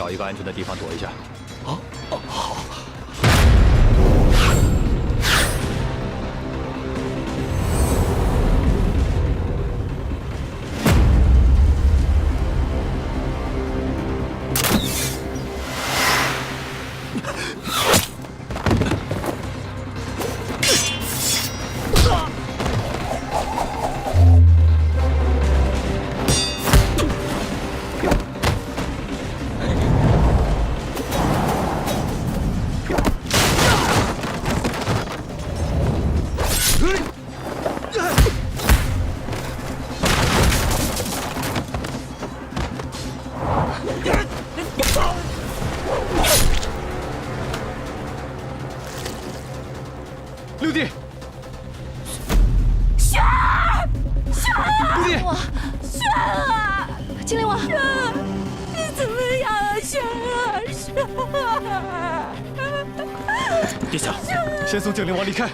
找一个安全的地方躲一下。好。 六弟，轩儿，六弟，轩儿，精灵王，轩儿，你怎么样啊，轩儿，轩儿？殿下，先送精灵王离开。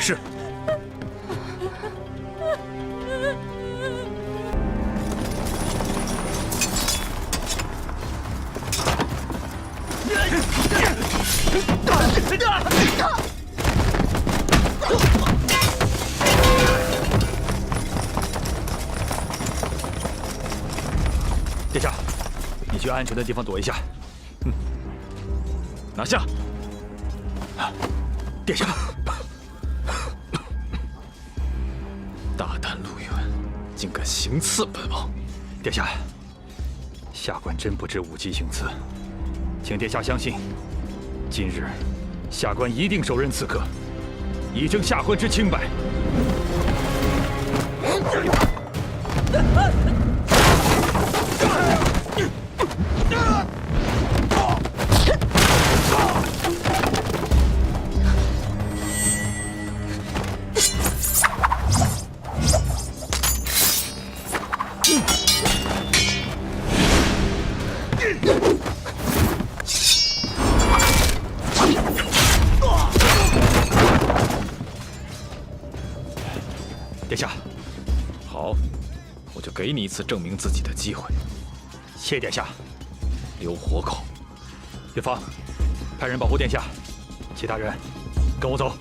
是。 殿下，你去安全的地方躲一下。拿下！殿下，大胆陆远，竟敢行刺本王！殿下，下官真不知武姬行刺，请殿下相信，今日下官一定手刃刺客，以证下官之清白。 殿下，好，我就给你一次证明自己的机会。谢殿下，留活口。岳芳，派人保护殿下，其他人跟我走。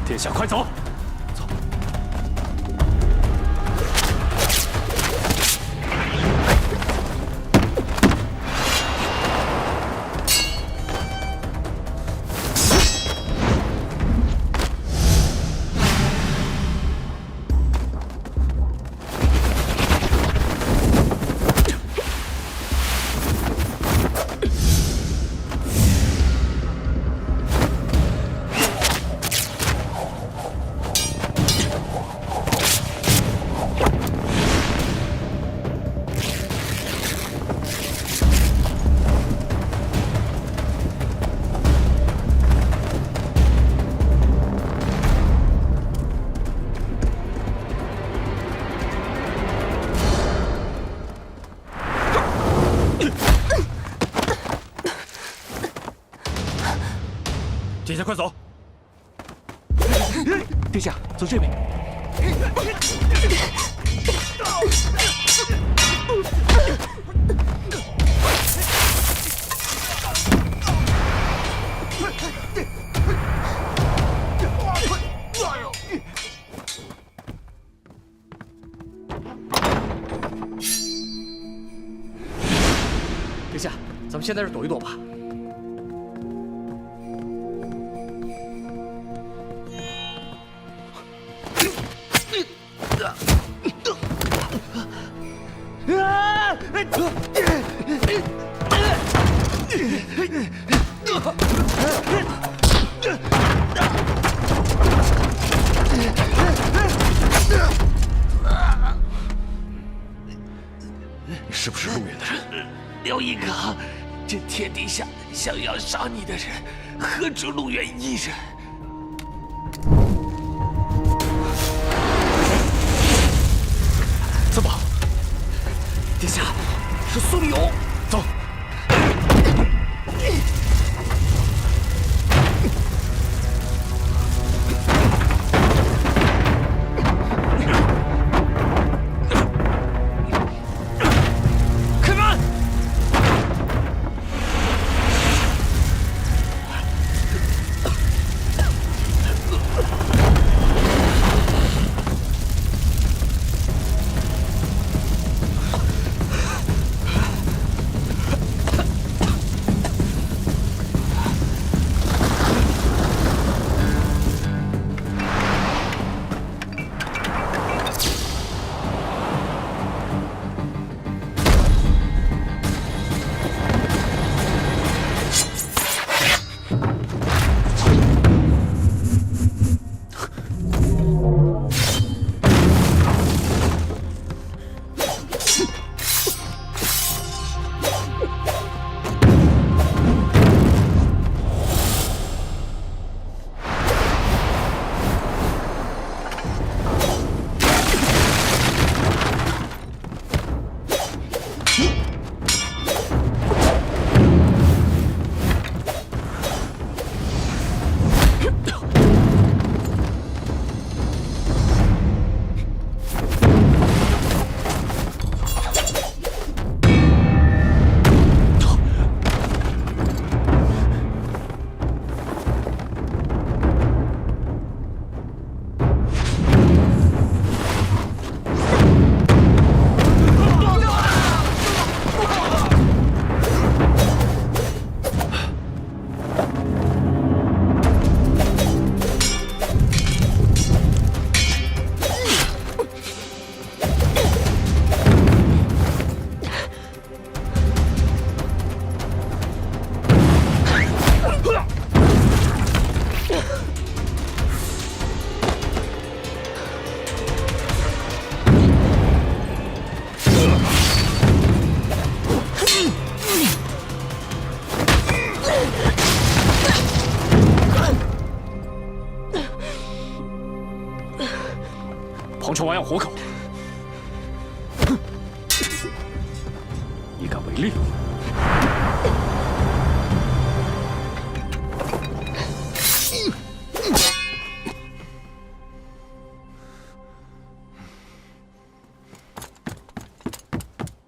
殿下，快走！走。殿下，快走！殿下，走这边。先在这躲一躲吧。你是不是路远的人？刘一哥，这天底下想要杀你的人，何止陆远一人？怎么？殿下，是苏立勇。走。开门！彭城王要活口，你敢违令？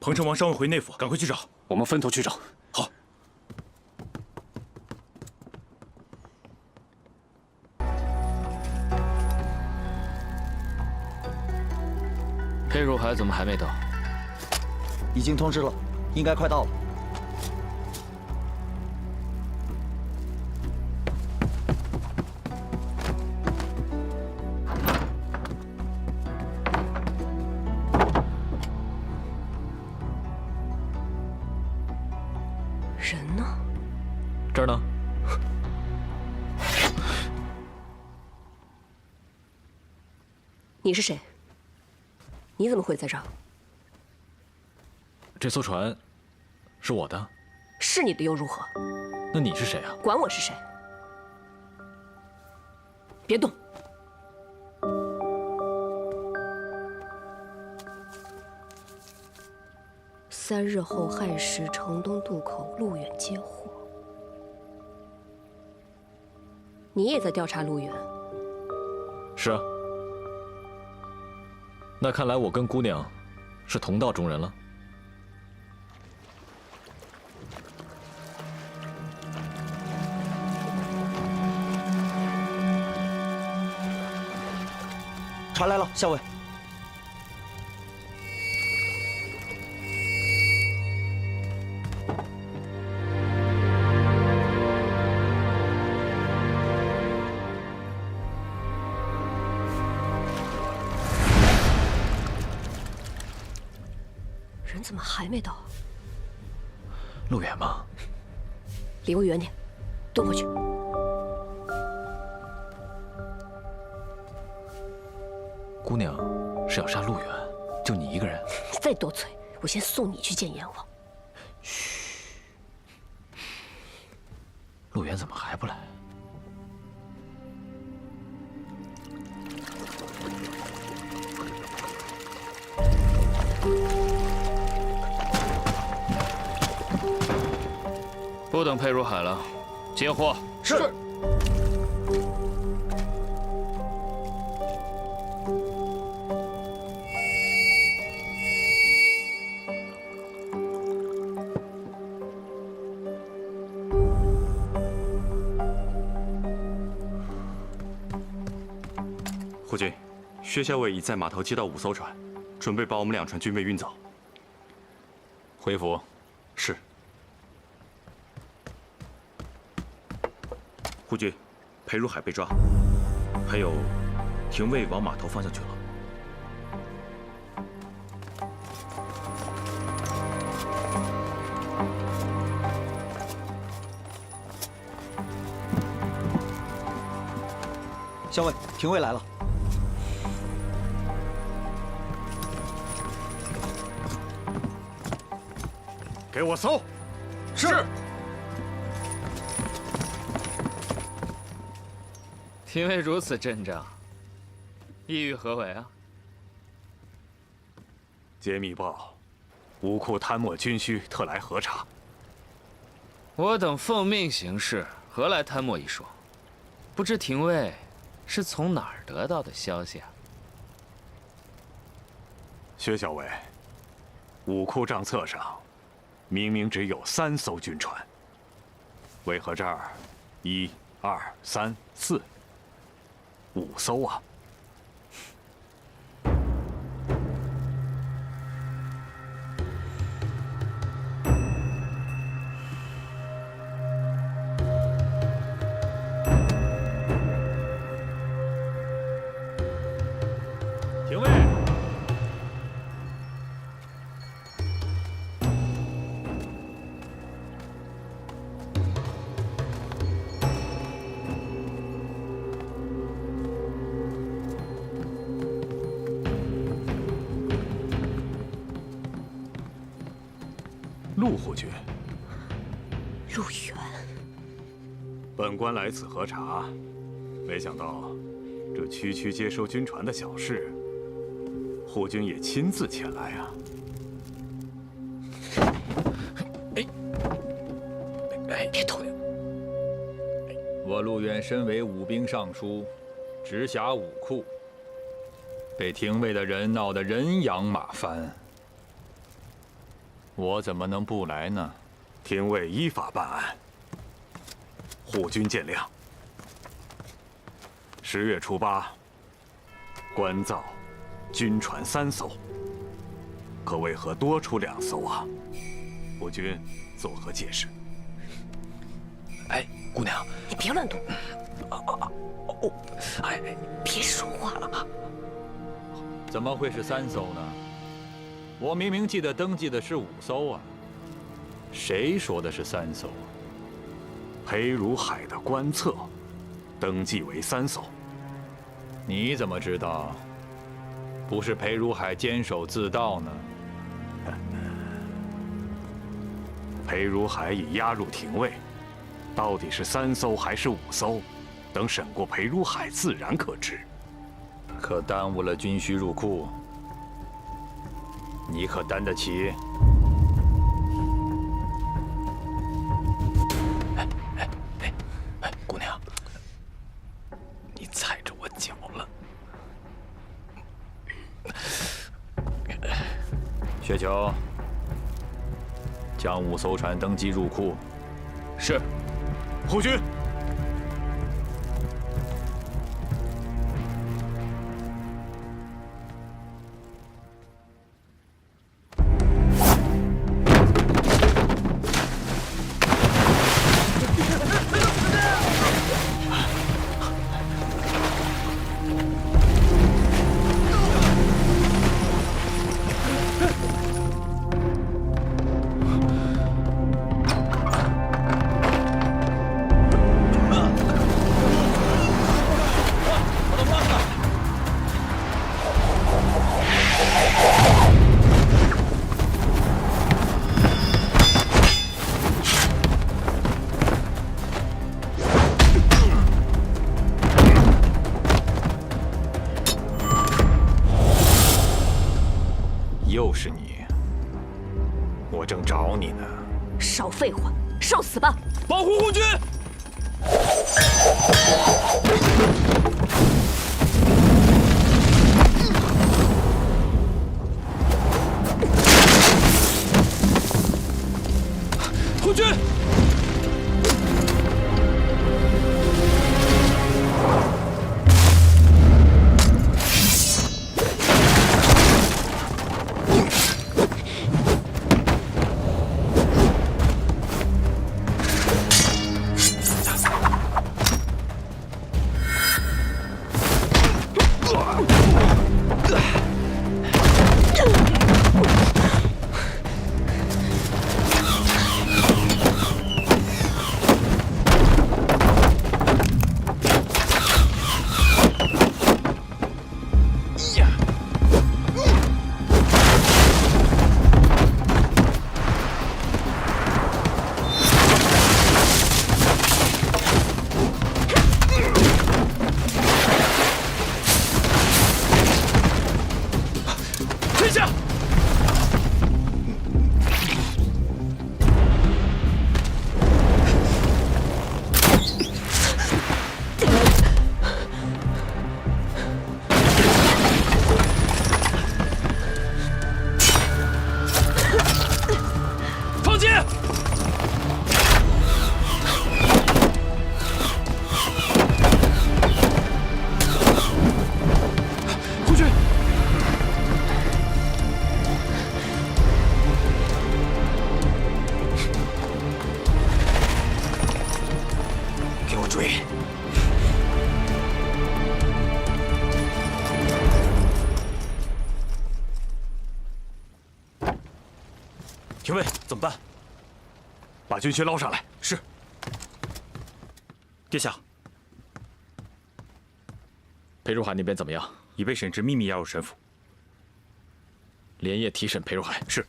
彭城王尚未回内府，赶快去找。我们分头去找。好。裴如海怎么还没到？已经通知了，应该快到了。人呢？这儿呢？你是谁？你怎么会在这儿？这艘船是我的，是你的又如何？那你是谁啊？管我是谁！别动！3日后亥时，城东渡口陆远接货。你也在调查陆远？是啊。那看来我跟姑娘是同道中人了。船来了，校尉。人怎么还没到？陆远吗？离我远点，蹲回去。姑娘是要杀陆远，就你一个人？你再多嘴，我先送你去见阎王。陆远怎么还不来？不等裴如海了，接货。是。胡军，薛校尉已在码头接到5艘船，准备把我们2船军备运走。回府。是。胡军，裴如海被抓，还有廷尉往码头方向去了。校尉，廷尉来了。给我搜！是。廷尉如此阵仗，意欲何为啊？接密报，武库贪墨军需特来核查。我等奉命行事，何来贪墨一说？不知廷尉是从哪儿得到的消息啊？薛校尉，武库账册上明明只有3艘军船，为何这儿1、2、3、4、5艘啊？廷尉，陆护军，陆远，本官来此核查，没想到这区区接收军船的小事，护军也亲自前来啊！别动！我陆远身为武兵尚书，直辖武库，被廷尉的人闹得人仰马翻，我怎么能不来呢？廷尉依法办案，护军见谅。10月初8，官造军船3艘，可为何多出2艘啊？护军作何解释？哎，姑娘，你别乱动！别说话了！怎么会是3艘呢？我明明记得登记的是5艘啊！谁说的是3艘？裴如海的官册登记为3艘。你怎么知道不是裴如海监守自盗呢？裴如海已押入廷尉，到底是3艘还是5艘，等审过裴如海自然可知。可耽误了军需入库，你可担得起？姑娘，你踩着我脚了。雪球，将5艘船登记入库。是。护军。又是你！我正找你呢。少废话，受死吧！保护护军！护军！退下！放箭！护军！给我追！廷尉，怎么办？把军靴捞上来。是。殿下，裴如海那边怎么样？已被沈直秘密押入沈府。连夜提审裴如海。是。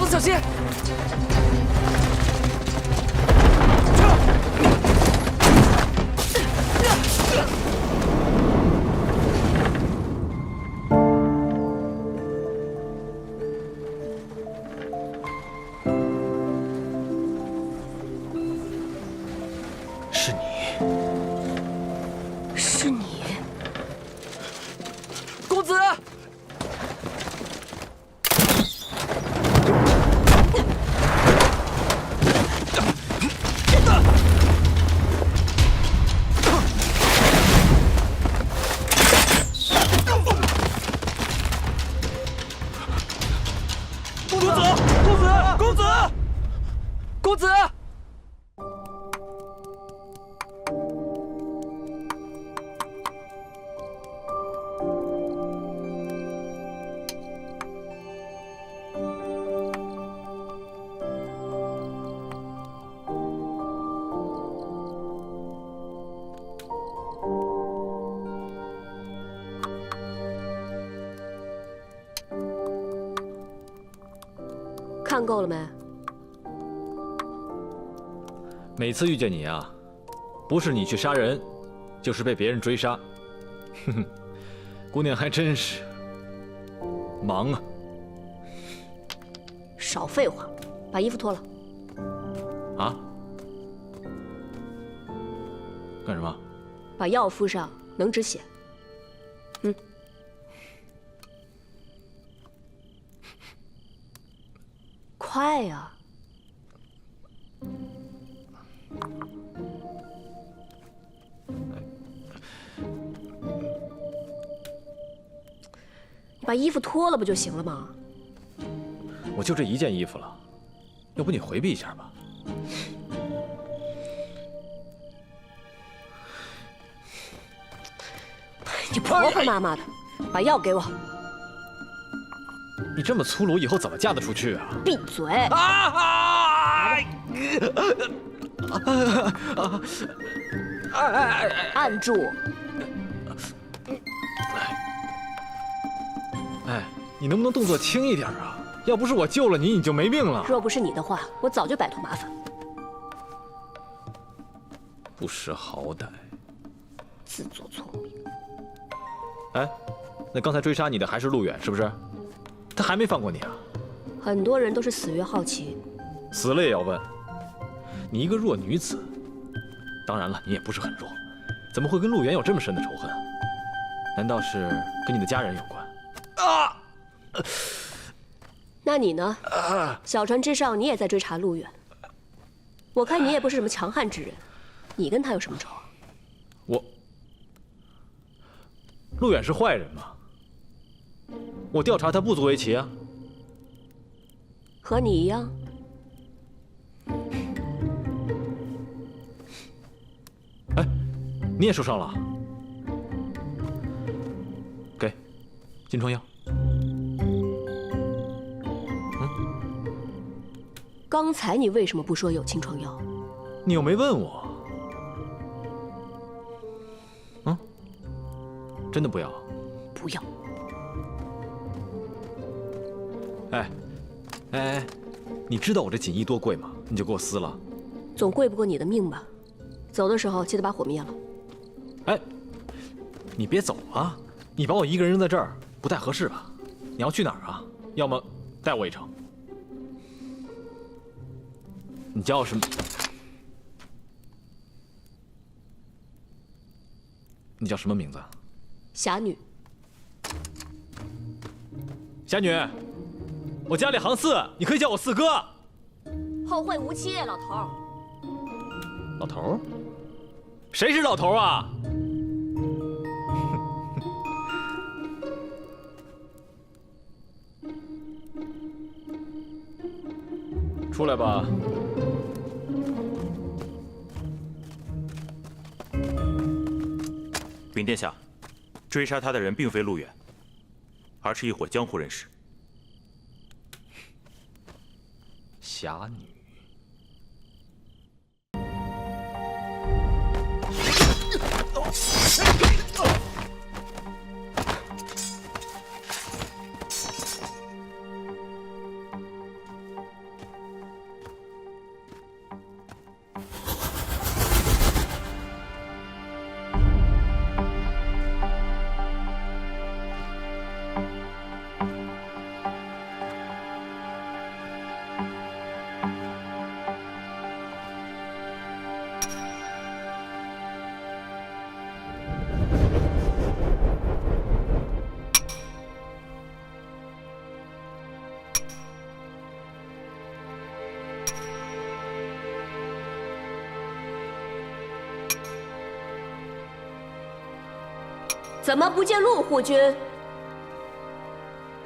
小心！是你，是你，公子！公子！看够了没？每次遇见你啊，不是你去杀人，就是被别人追杀。哼哼，姑娘还真是忙啊。少废话，把衣服脱了。啊？干什么？把药敷上，能止血。嗯。快呀！你把衣服脱了不就行了吗？我就这一件衣服了，要不你回避一下吧？你婆婆妈妈的，把药给我！你这么粗鲁，以后怎么嫁得出去啊？闭嘴！按住！哎，你能不能动作轻一点啊？要不是我救了你，你就没命了。若不是你的话，我早就摆脱麻烦。不识好歹，自作聪明。哎，那刚才追杀你的还是陆远，是不是？他还没放过你啊？很多人都是死于好奇，死了也要问。你一个弱女子，当然了，你也不是很弱，怎么会跟陆远有这么深的仇恨啊？难道是跟你的家人有关？啊！那你呢？小船之上，你也在追查陆远。我看你也不是什么强悍之人，你跟他有什么仇啊？陆远是坏人吗？我调查他不足为奇啊。和你一样。哎，你也受伤了？给，金疮药。刚才你为什么不说有清创药？你又没问我。真的不要？不要。哎，你知道我这锦衣多贵吗？你就给我撕了。总贵不过你的命吧？走的时候记得把火灭了。哎，你别走啊！你把我一个人扔在这儿，不太合适吧？你要去哪儿啊？要么带我一程。你叫什么？你叫什么名字？侠女。侠女，我家里行四，你可以叫我四哥。后会无期，老头儿。老头儿？谁是老头儿啊？出来吧。禀殿下，追杀他的人并非陆远，而是一伙江湖人士。侠女。怎么不见陆护军？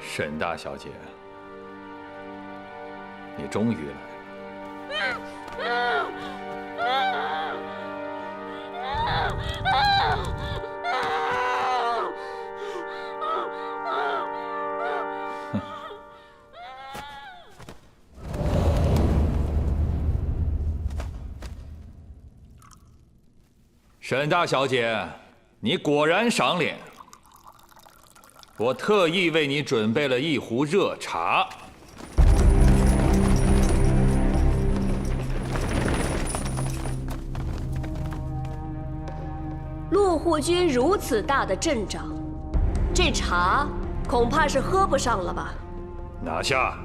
沈大小姐，你终于来了。沈大小姐，你果然赏脸。我特意为你准备了一壶热茶。陆护军如此大的阵仗，这茶恐怕是喝不上了吧？拿下！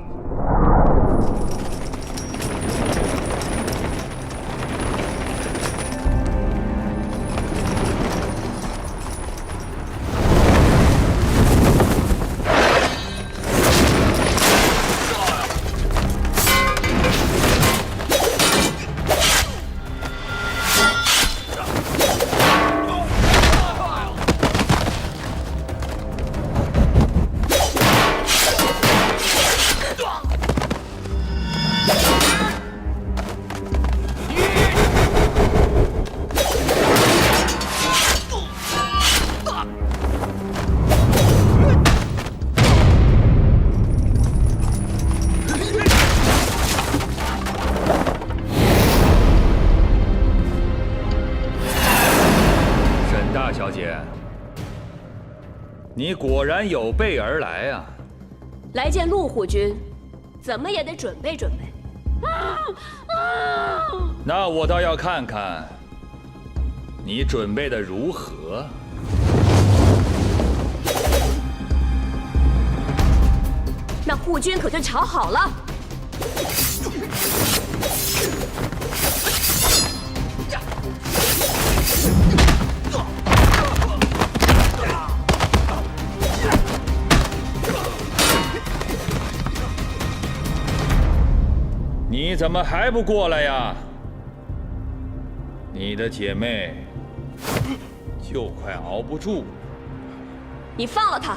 你果然有备而来啊！来见陆护军，怎么也得准备准备。那我倒要看看你准备的如何。那护军可就瞧好了。你怎么还不过来呀？你的姐妹就快熬不住了。你放了他，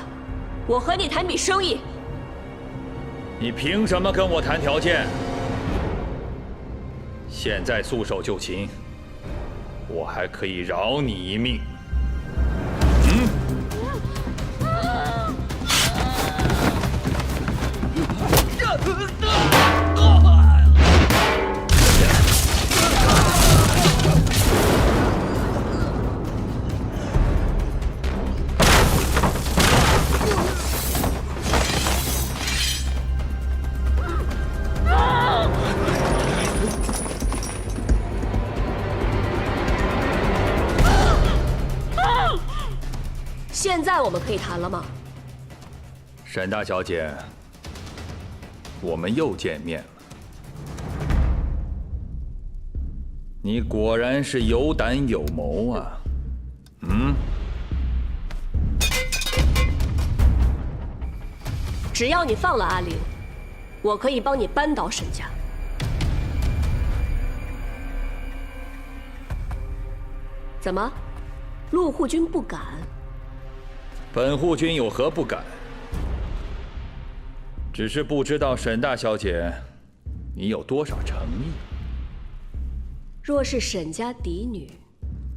我和你谈笔生意。你凭什么跟我谈条件？现在束手就擒，我还可以饶你一命。现在我们可以谈了吗？沈大小姐，我们又见面了。你果然是有胆有谋啊！只要你放了阿玲，我可以帮你扳倒沈家。怎么，陆护军不敢？本护军有何不敢？只是不知道沈大小姐，你有多少诚意？若是沈家嫡女，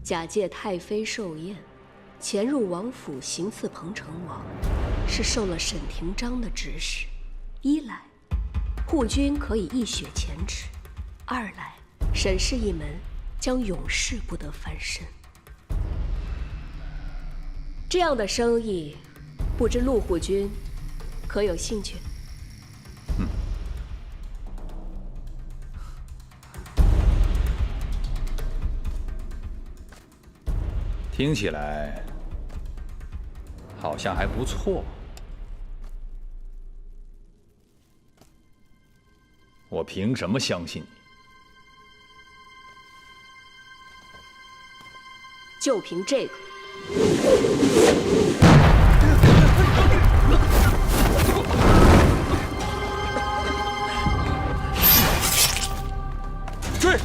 假借太妃寿宴，潜入王府行刺彭城王，是受了沈廷章的指使。一来，护军可以一雪前耻；二来，沈氏一门将永世不得翻身。这样的生意，不知陆护军可有兴趣？听起来好像还不错。我凭什么相信你？就凭这个。追！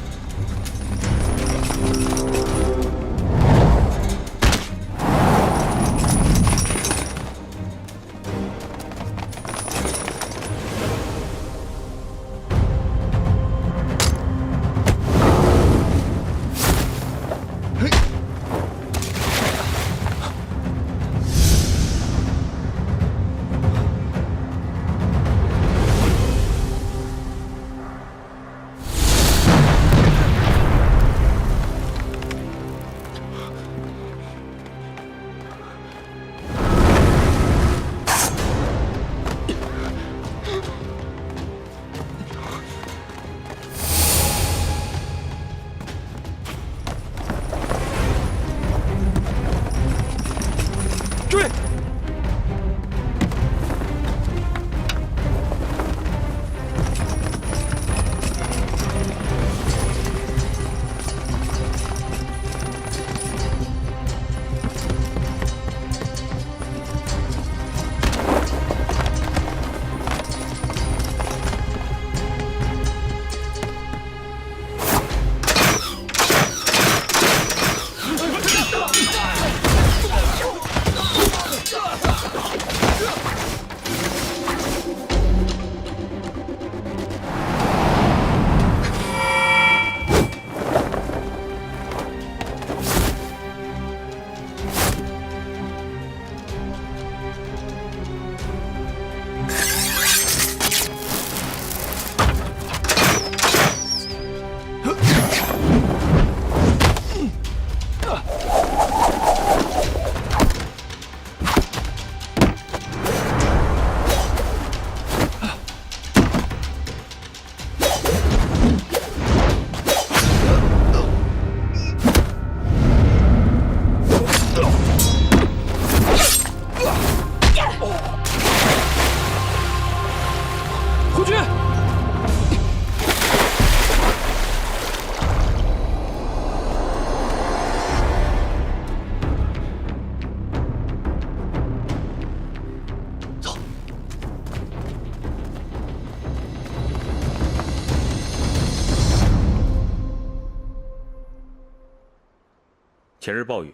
前日暴雨，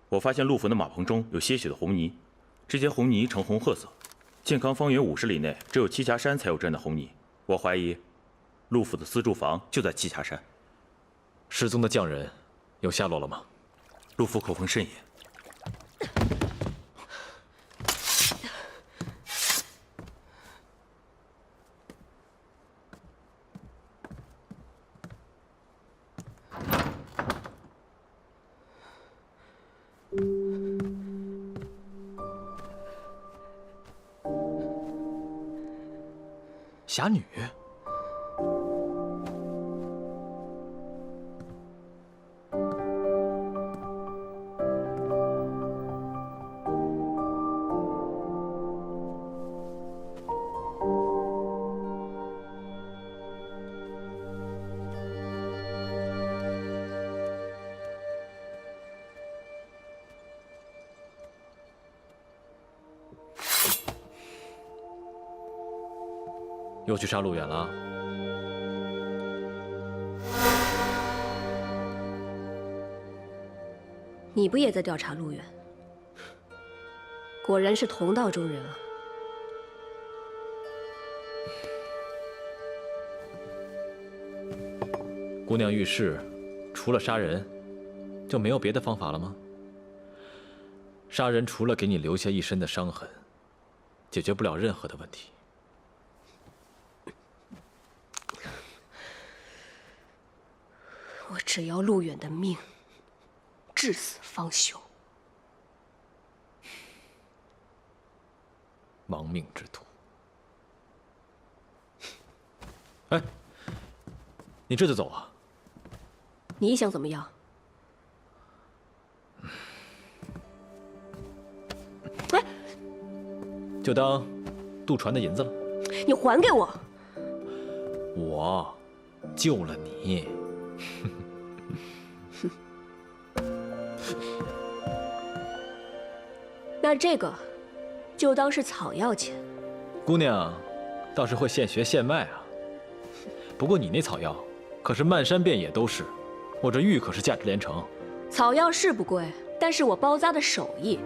我发现陆府的马棚中有些许的红泥，这些红泥呈红褐色。健康方圆50里内，只有栖霞山才有这样的红泥。我怀疑，陆府的私住房就在栖霞山。失踪的匠人有下落了吗？陆府口风甚严。侠女。又去杀陆远了？你不也在调查陆远？果然是同道中人啊！姑娘遇事，除了杀人，就没有别的方法了吗？杀人除了给你留下一身的伤痕，解决不了任何的问题。我只要陆远的命，至死方休。亡命之徒。哎，你这就走啊？你想怎么样？哎，就当渡船的银子了。你还给我！我救了你。那这个，就当是草药钱。姑娘，倒是会现学现卖啊。不过你那草药，可是漫山遍野都是，我这玉可是价值连城。草药是不贵，但是我包扎的手艺，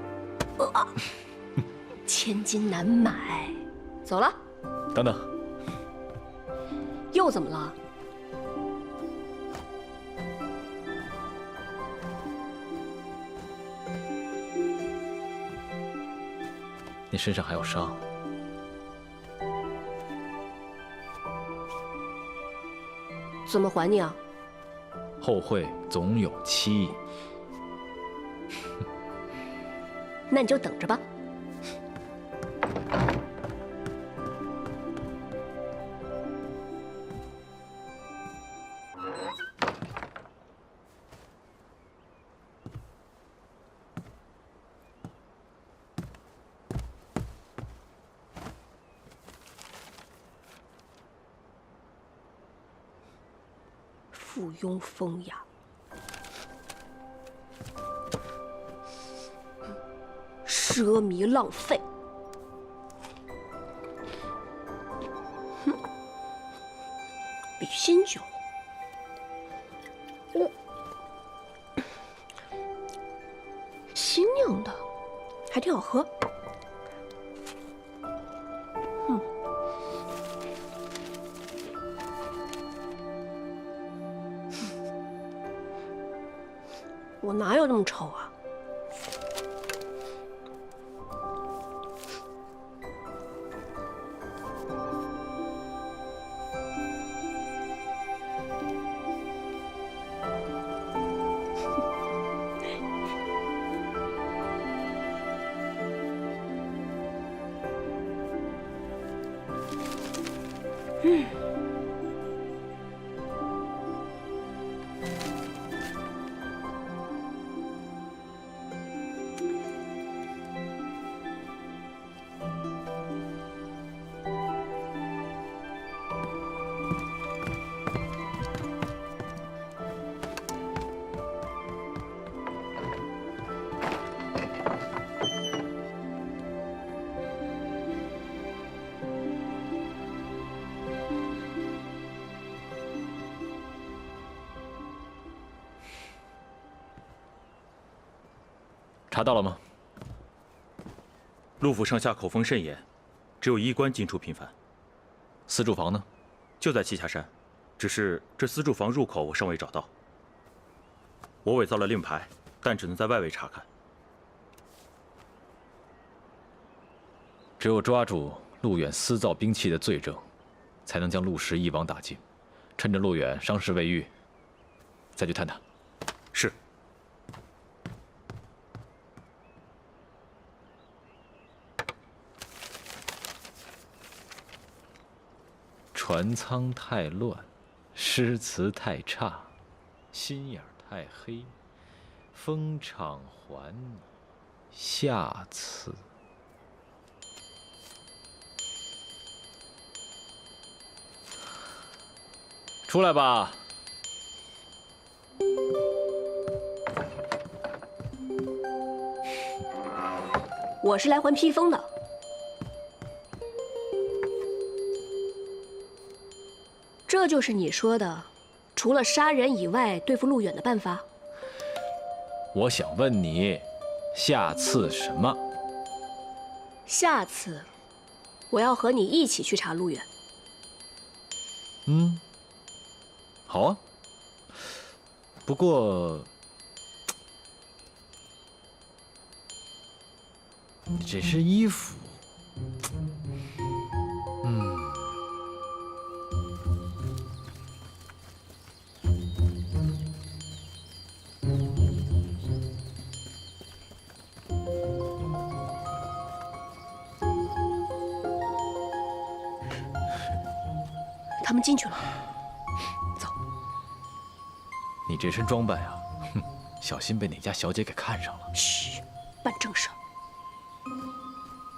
千金难买。走了。等等。又怎么了？你身上还有伤，怎么还你啊？后会总有期。那你就等着吧。附庸风雅，奢靡浪费。比心酒，新酿的，还挺好喝。我哪有那么丑啊？查到了吗？陆府上下口风甚严，只有医官进出频繁。私住房呢？就在栖霞山，只是这私住房入口我尚未找到。我伪造了令牌，但只能在外围查看。只有抓住陆远私造兵器的罪证，才能将陆氏一网打尽。趁着陆远伤势未愈，再去探探。是。船舱太乱，诗词太差，心眼太黑，风场还你，下次。出来吧。我是来还披风的。这就是你说的，除了杀人以外对付陆远的办法？我想问你，下次什么？下次，我要和你一起去查陆远。好啊。不过，你这身衣服，他们进去了。你这身装扮啊，小心被哪家小姐给看上了。嘘，办正事。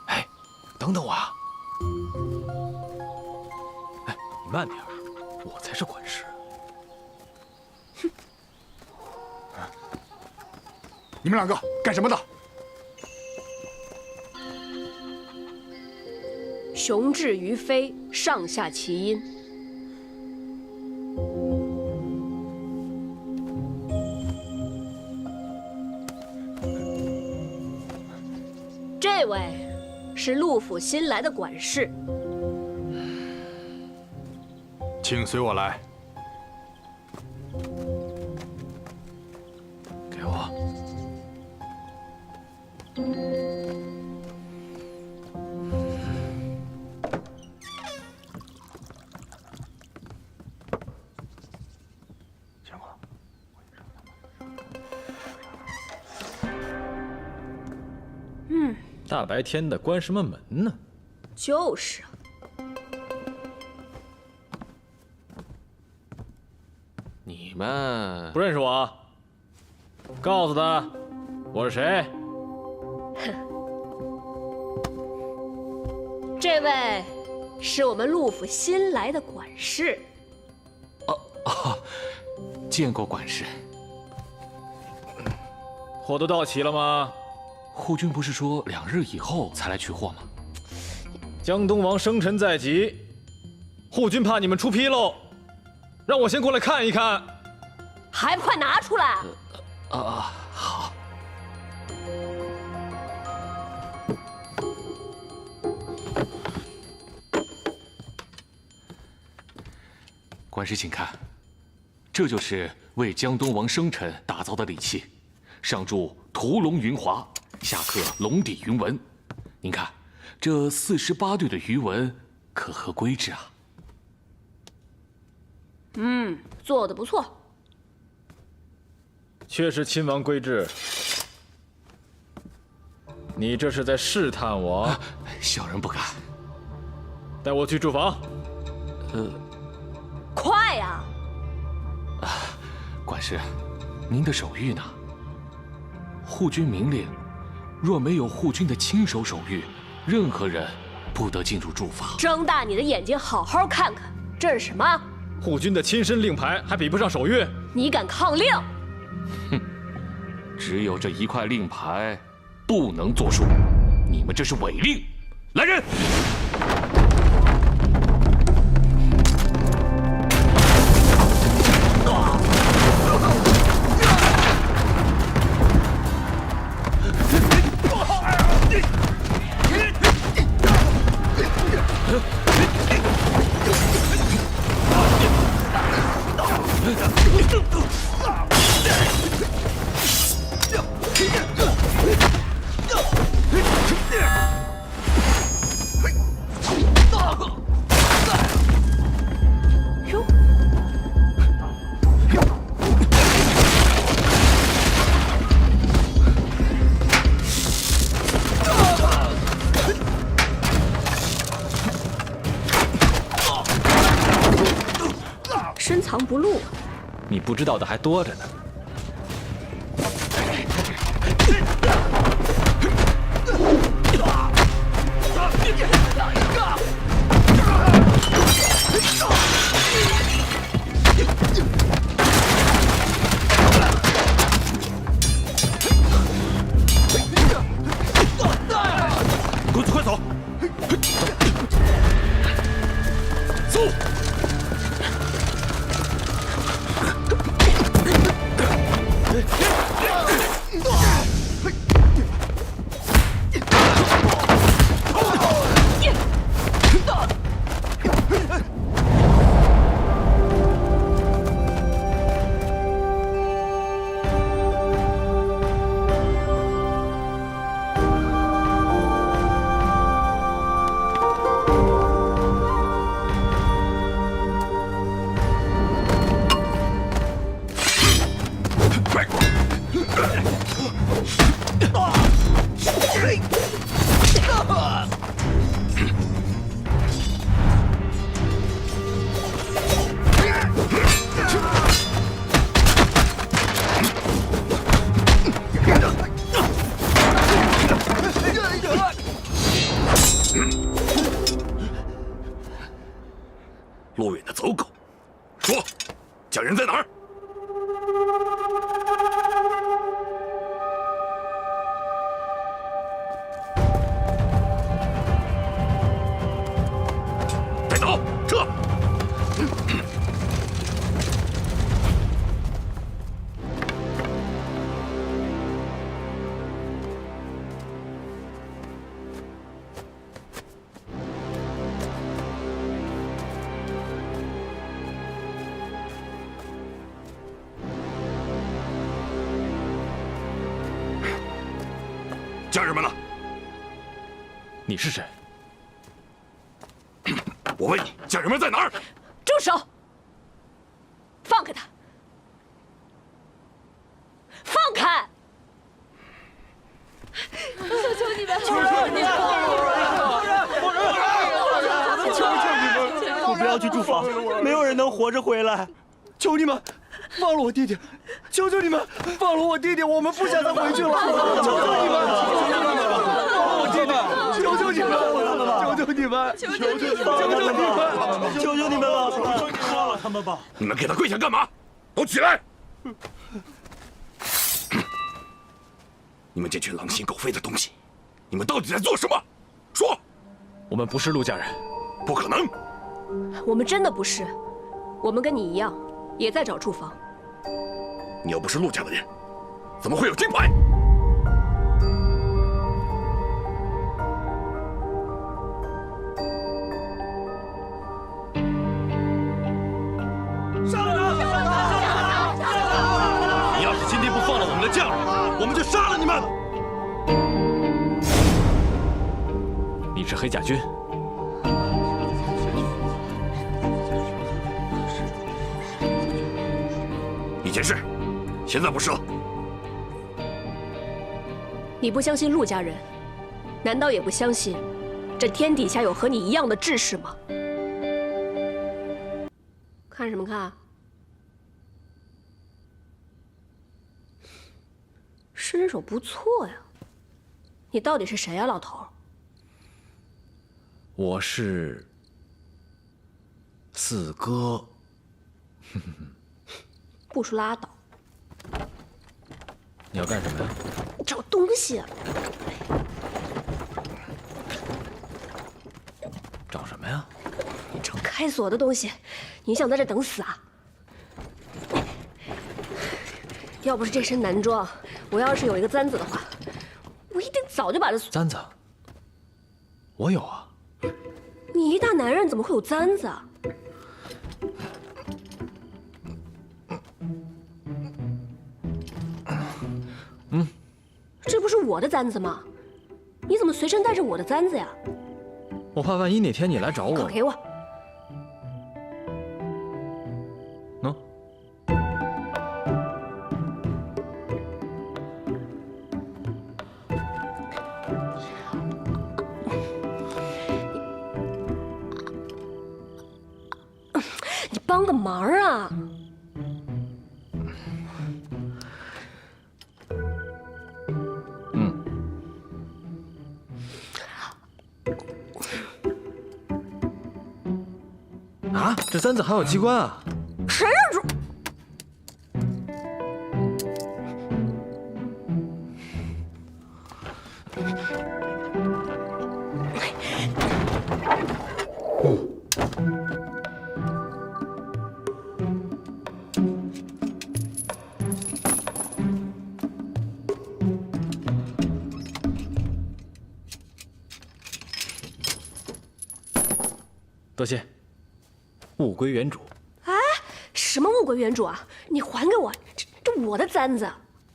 哎，等等我啊！哎，你慢点，我才是管事。你们两个干什么的？雄质于飞，上下其音。这位是陆府新来的管事，请随我来。给我。大白天的关什么门呢？就是啊。你们不认识我啊？告诉他，我是谁？这位是我们陆府新来的管事。见过管事。货都到齐了吗？护军不是说2日以后才来取货吗？江东王生辰在即，护军怕你们出纰漏，让我先过来看一看。还不快拿出来！好。管事，请看，这就是为江东王生辰打造的礼器，上注屠龙云华，下刻龙底云纹。您看，这48对的鱼纹可合规制啊。做得不错。确实亲王规制。你这是在试探我？小人不敢。带我去住房。快呀！管事，您的手谕呢？护军明令，若没有护军的亲手手谕，任何人不得进入住房。睁大你的眼睛，好好看看，这是什么？护军的亲身令牌还比不上手谕？你敢抗令？只有这一块令牌，不能作数。你们这是违令！来人！哟，深藏不露。你不知道的还多着呢。公子快走！走！陆远的走狗，说，家人在哪儿？带走，撤！家人们呢？你是谁？我问你，家人们在哪儿？住手！放开他！放开！求求你们！求求你们！求求你们，我不要去住房，没有人能活着回来。求你们，放了我弟弟！求求你们，放了我弟弟！我们不想再回去了！求求你们，放了我弟弟！求求你们，求求你们，求求你们，求求你们了！放了他们吧！你们给他跪下干嘛？都起来！你们这群狼心狗肺的东西，你们到底在做什么？说！我们不是陆家人。不可能！我们真的不是，我们跟你一样，也在找住房。你又不是陆家的人，怎么会有金牌？杀了他！你要是今天不放了我们的家人，我们就杀了你们！你是黑甲军。一件事，现在不是了。你不相信陆家人，难道也不相信这天底下有和你一样的志士吗？看什么看？身手不错呀。你到底是谁呀，老头？我是四哥。不说拉倒。你要干什么呀？找东西。找什么呀？找开锁的东西。你想在这等死啊？要不是这身男装，我要是有一个簪子的话，我一定早就把这簪子。我有啊。你一大男人怎么会有簪子啊？我的簪子吗？你怎么随身带着我的簪子呀？我怕万一哪天你来找我，快给我！喏。你帮个忙啊！啊，这簪子还有机关啊！谁让主？多谢，物归原主。哎，什么物归原主啊？你还给我，这我的簪子。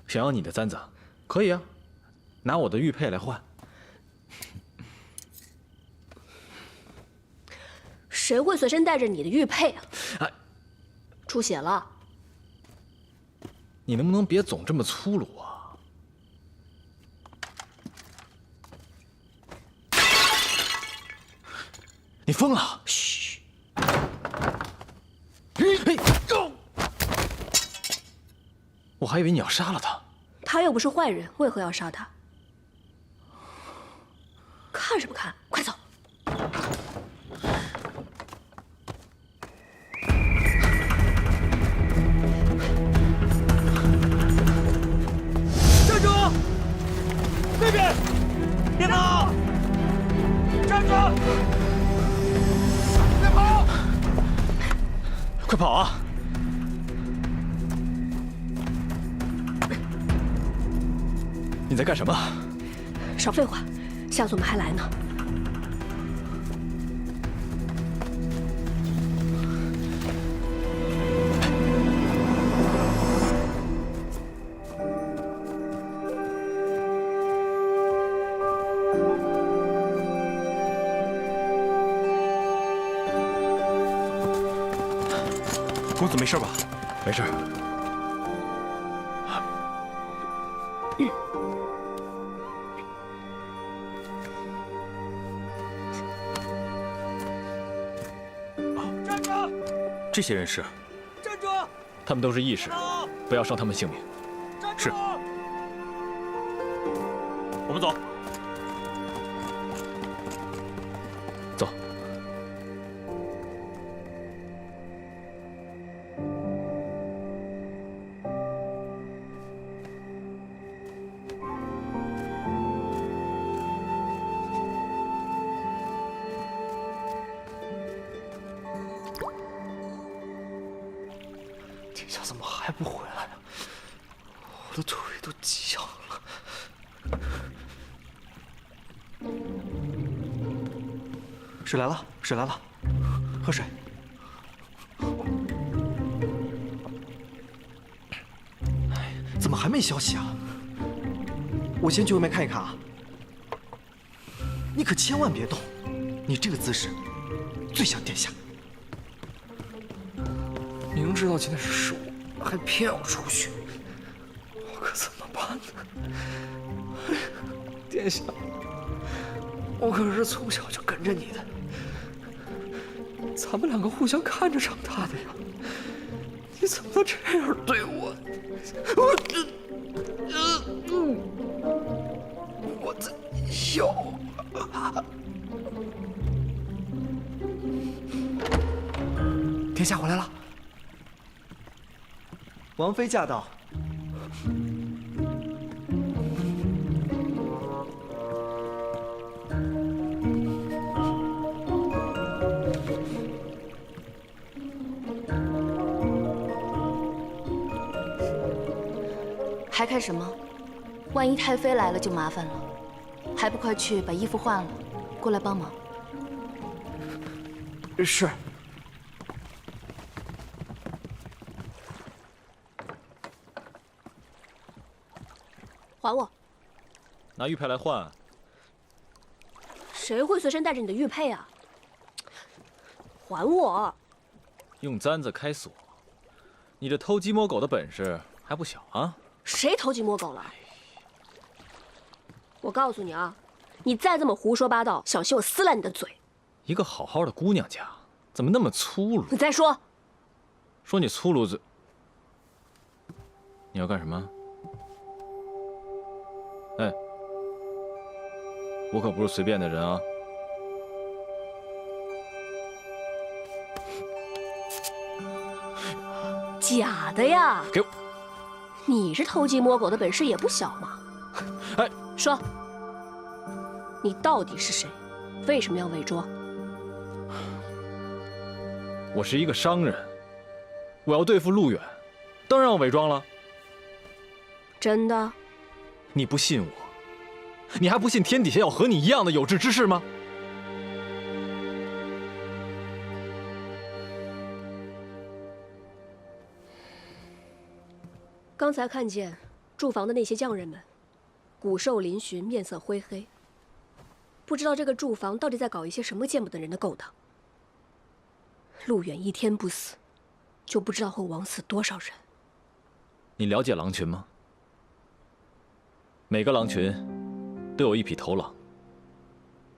想要你的簪子，可以啊，拿我的玉佩来换。谁会随身带着你的玉佩啊？哎，出血了。你能不能别总这么粗鲁啊？你疯了！嘘！我还以为你要杀了他。他又不是坏人，为何要杀他？看什么看？快走！站住！那边，别跑！站住！别跑！快跑啊！你在干什么？少废话，下次我们还来呢。公子没事吧？没事。站住！这些人是？站住！他们都是义士，不要伤他们性命。是。我们走。走。殿下怎么还不回来啊？我的腿都急痒了。水来了，水来了，喝水。哎，怎么还没消息啊？我先去外面看一看啊。你可千万别动，你这个姿势最像殿下。明知道今天是十五，还偏要出去，我可怎么办呢？殿下，我可是从小就跟着你的，咱们两个互相看着长大的呀，你怎么能这样对我？我的腰啊！殿下回来了。王妃驾到。还看什么？万一太妃来了就麻烦了，还不快去把衣服换了，过来帮忙。是。还我！拿玉佩来换。谁会随身带着你的玉佩啊？还我！用簪子开锁，你这偷鸡摸狗的本事还不小啊！谁偷鸡摸狗了？我告诉你啊，你再这么胡说八道，小心我撕烂你的嘴！一个好好的姑娘家，怎么那么粗鲁？你再说，说你粗鲁嘴。你要干什么？哎，我可不是随便的人啊！假的呀！给我！你这偷鸡摸狗的本事也不小嘛！哎，说，你到底是谁？为什么要伪装？我是一个商人，我要对付陆远，当然要伪装了。真的？你不信我？你还不信天底下有和你一样的有志之士吗？刚才看见驻防的那些匠人们，骨瘦嶙峋，面色灰黑。不知道这个驻防到底在搞一些什么见不得人的勾当。陆远一天不死，就不知道会枉死多少人。你了解狼群吗？每个狼群都有一匹头狼，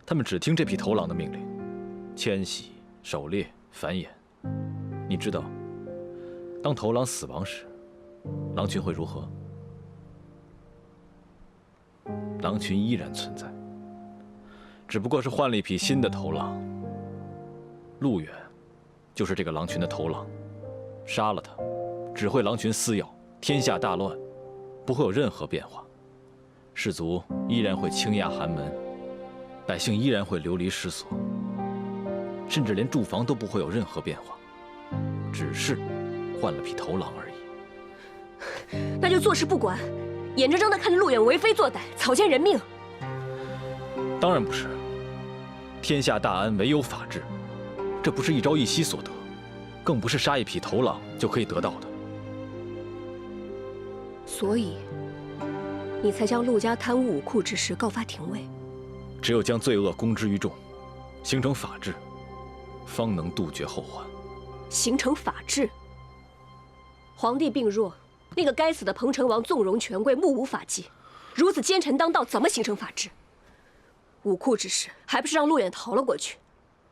他们只听这匹头狼的命令，迁徙、狩猎、繁衍。你知道，当头狼死亡时，狼群会如何？狼群依然存在，只不过是换了一匹新的头狼。陆远就是这个狼群的头狼，杀了他，只会狼群撕咬，天下大乱，不会有任何变化。士卒依然会倾轧寒门，百姓依然会流离失所，甚至连驻防都不会有任何变化，只是换了匹头狼而已。那就坐视不管，眼睁睁地看着陆远为非作歹，草菅人命。当然不是，天下大安，唯有法治，这不是一朝一夕所得，更不是杀一匹头狼就可以得到的。所以，你才将陆家贪污武库之事告发廷尉。只有将罪恶公之于众，形成法治，方能杜绝后患。形成法治？皇帝病弱，那个该死的彭城王纵容权贵，目无法纪，如此奸臣当道，怎么形成法治？武库之事还不是让陆远逃了过去，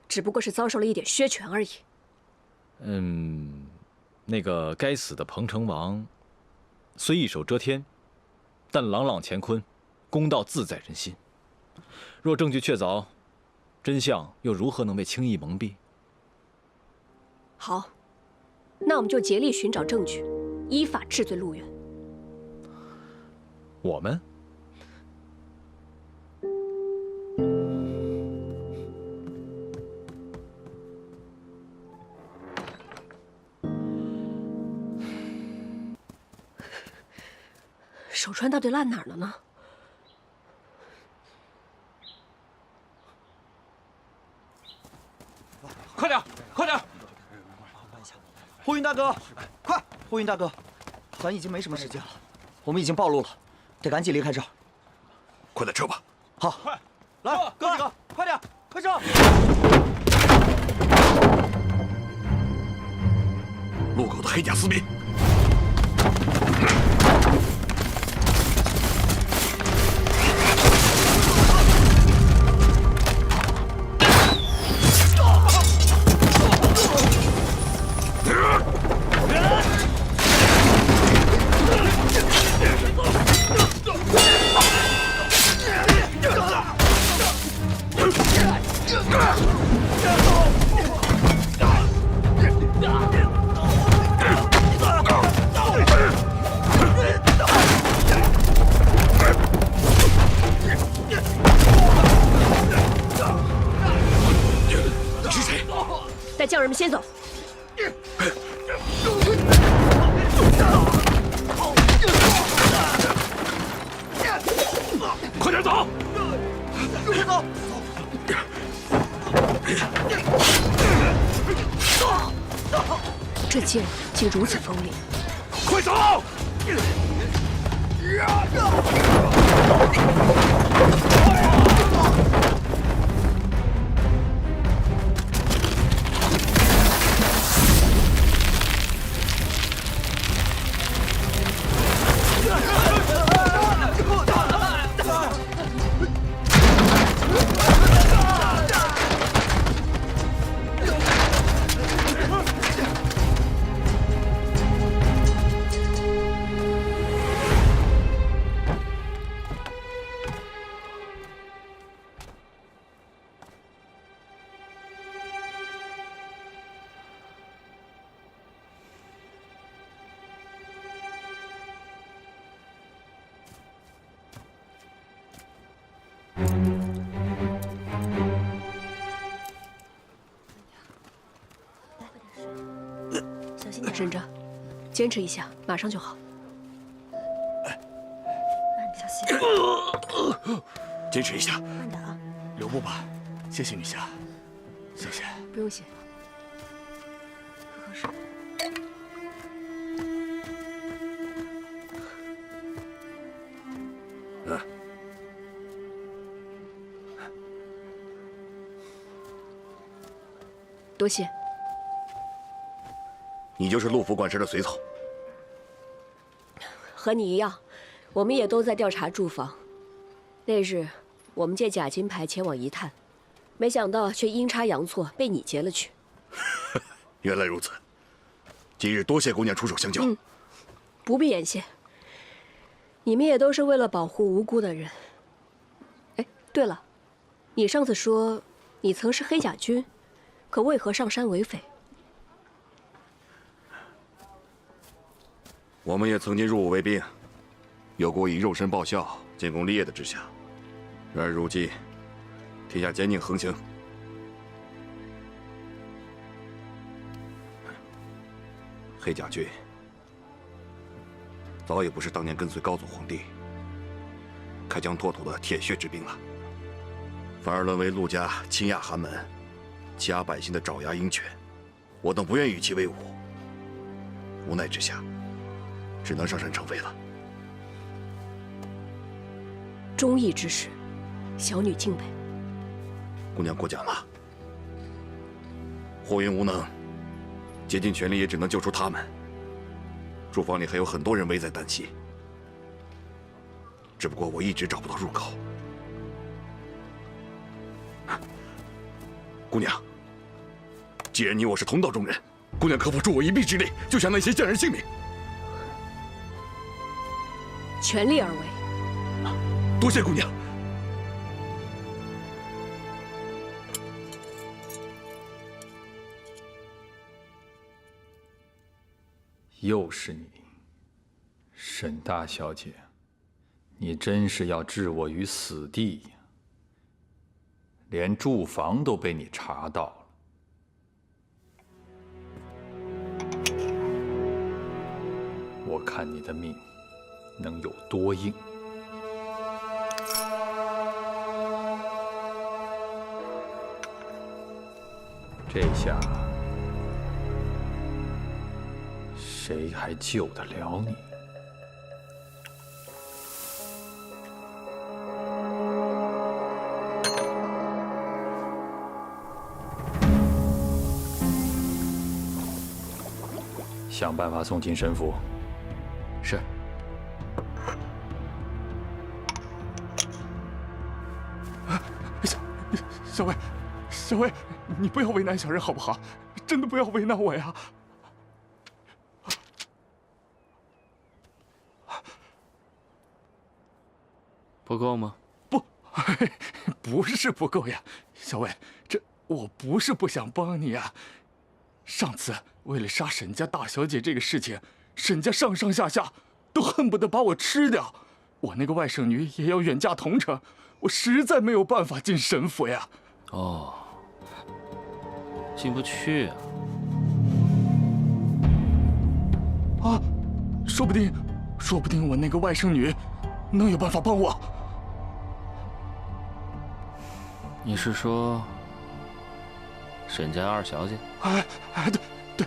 只不过是遭受了一点削权而已。那个该死的彭城王，虽一手遮天，但朗朗乾坤，公道自在人心。若证据确凿，真相又如何能被轻易蒙蔽？好，那我们就竭力寻找证据，依法治罪陆远。我们？手串到底烂哪儿了呢？快点，快点！呼云大哥，快！呼云大哥，咱已经没什么时间了，我们已经暴露了，得赶紧离开这儿。快点撤吧！好，快，来，哥几个，快点，快撤！路口的黑甲私兵。带匠人们先走。快点走！走！这剑竟如此锋利！快走！忍着，坚持一下，马上就好。小心，坚持一下。慢点啊。留步吧，谢谢女侠，谢谢。不用谢。喝口水。多谢。你就是陆府管事的随从。和你一样，我们也都在调查住房。那日，我们借假金牌前往一探，没想到却阴差阳错被你劫了去。原来如此，今日多谢姑娘出手相救。不必言谢。你们也都是为了保护无辜的人。哎，对了，你上次说你曾是黑甲军，可为何上山为匪？我们也曾经入伍为兵，有过以肉身报效、建功立业的志向。然而如今，天下奸佞横行，黑甲军早也不是当年跟随高祖皇帝开疆拓土的铁血之兵了，反而沦为陆家倾轧寒门、欺压百姓的爪牙鹰犬。我等不愿与其为伍，无奈之下，只能上山成匪了。忠义之士，小女敬佩。姑娘过奖了。霍云无能，竭尽全力也只能救出他们。住房里还有很多人危在旦夕，只不过我一直找不到入口。姑娘，既然你我是同道中人，姑娘可否助我一臂之力，救下那些贱人性命？全力而为。多谢姑娘。又是你，沈大小姐，你真是要置我于死地呀！连住房都被你查到了。我看你的命能有多硬。这下谁还救得了你？想办法送进神府。是。小薇，小薇，你不要为难小人好不好？真的不要为难我呀！不够吗？不是不够呀，小薇，我不是不想帮你呀。上次为了杀沈家大小姐这个事情，沈家上上下下都恨不得把我吃掉。我那个外甥女也要远嫁桐城，我实在没有办法进沈府呀。哦，进不去啊。啊，说不定我那个外甥女能有办法帮我。你是说沈家二小姐？对。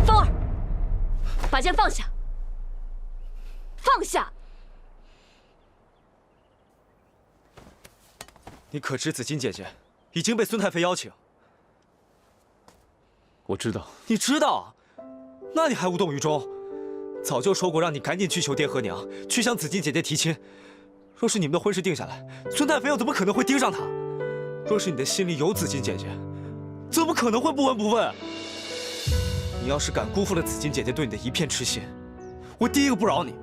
风儿，把剑放下，放下！你可知紫金姐姐已经被孙太妃邀请？我知道。你知道？那你还无动于衷？早就说过让你赶紧去求爹和娘，去向紫金姐姐提亲。若是你们的婚事定下来，孙太妃又怎么可能会盯上她？若是你的心里有紫金姐姐，怎么可能会不闻不问？你要是敢辜负了紫金姐姐对你的一片痴心，我第一个不饶你。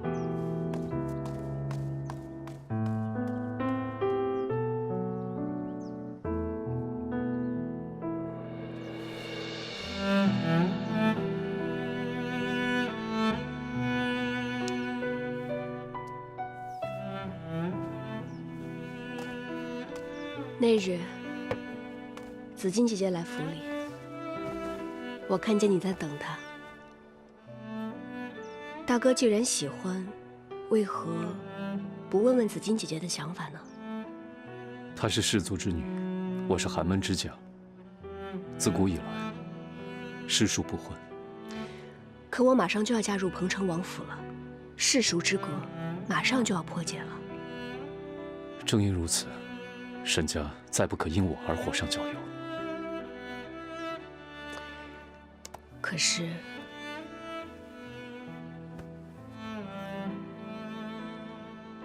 那日，紫金姐姐来府里，我看见你在等她。大哥既然喜欢，为何不问问紫金姐姐的想法呢？她是氏族之女，我是寒门之家，自古以来，世庶不婚。可我马上就要嫁入彭城王府了，世俗之隔马上就要破解了。正因如此。沈家再不可因我而火上浇油。可是，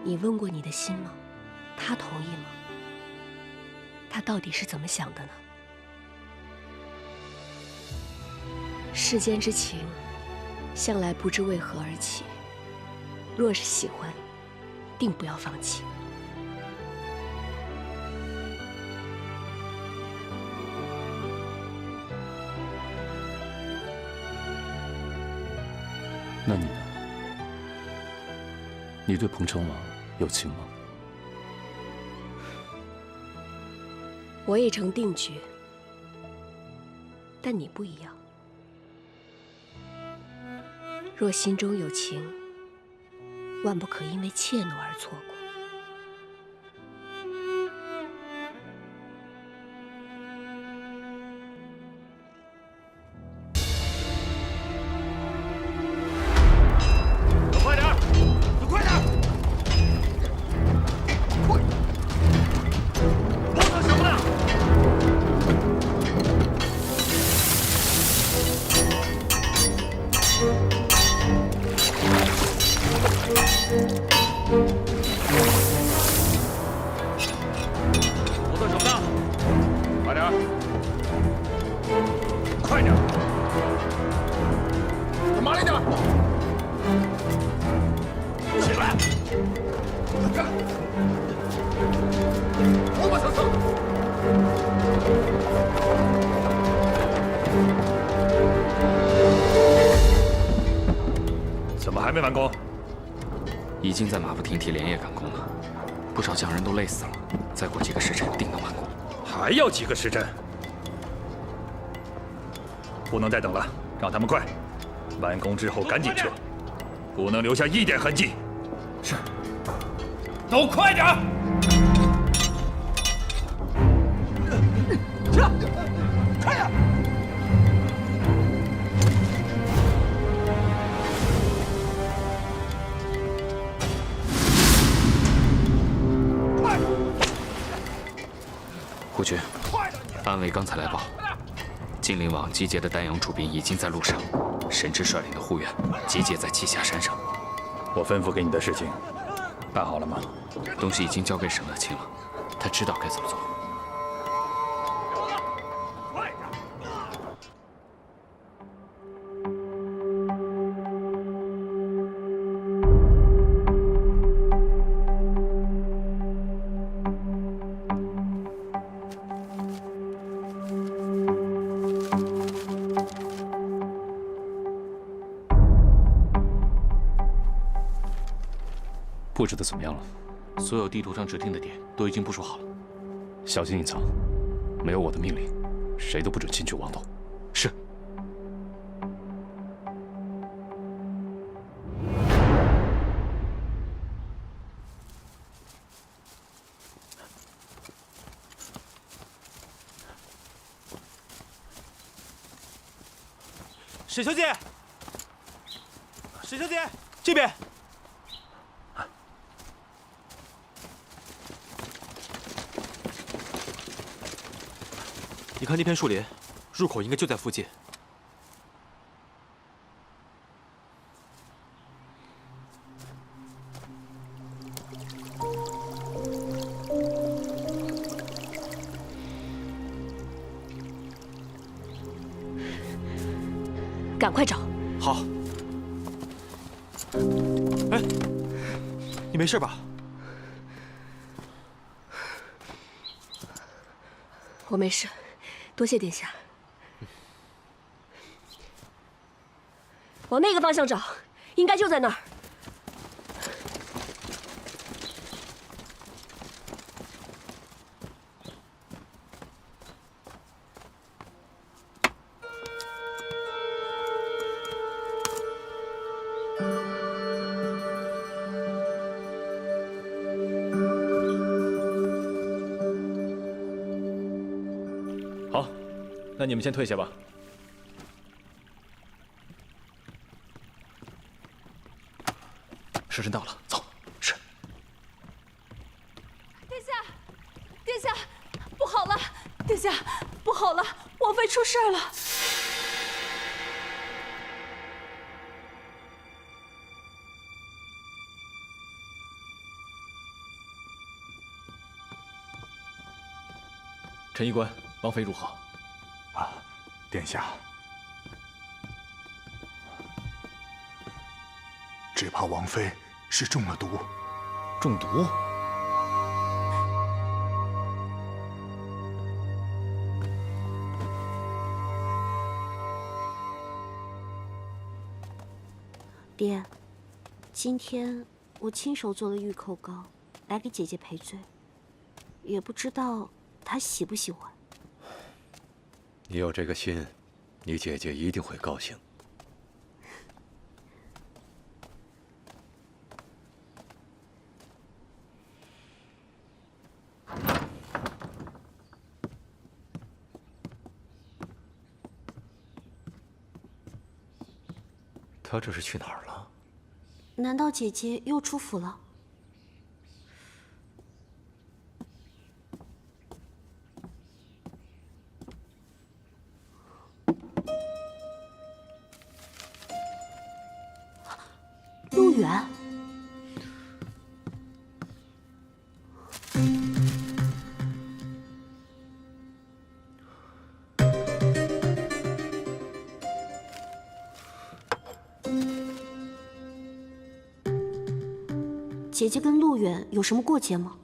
你问过你的心吗？他同意吗？他到底是怎么想的呢？世间之情，向来不知为何而起。若是喜欢，定不要放弃。那你呢？你对彭城王有情吗？我已成定局，但你不一样。若心中有情，万不可因为怯懦而错过。怎么还没完工？已经在马不停蹄连夜赶工了，不少匠人都累死了。再过几个时辰，定能完工。还要几个时辰？不能再等了，让他们快！完工之后赶紧撤，不能留下一点痕迹。是。都快点！撤！快点！胡军，安卫刚才来报，金陵王集结的丹阳楚兵已经在路上，沈芝率领的护院集结在栖霞山上。我吩咐给你的事情，办好了吗？东西已经交给沈乐清了，他知道该怎么做。布置的怎么样了？所有地图上指定的点都已经部署好了。小心隐藏，没有我的命令，谁都不准进去王洞。是。沈小姐，沈小姐，这边。你看那片树林，入口应该就在附近。赶快找。好。哎，你没事吧？我没事，多谢殿下。往那个方向找，应该就在那儿。好，那你们先退下吧。时辰到了，走。是。殿下，殿下，不好了！殿下，不好了！王妃出事了！陈医官，王妃如何？啊，殿下，只怕王妃是中了毒。中毒？爹，今天我亲手做了玉蔻膏，来给姐姐赔罪，也不知道她喜不喜欢。你有这个心，你姐姐一定会高兴。他这是去哪儿了？难道姐姐又出府了？陆远，姐姐跟陆远有什么过节吗？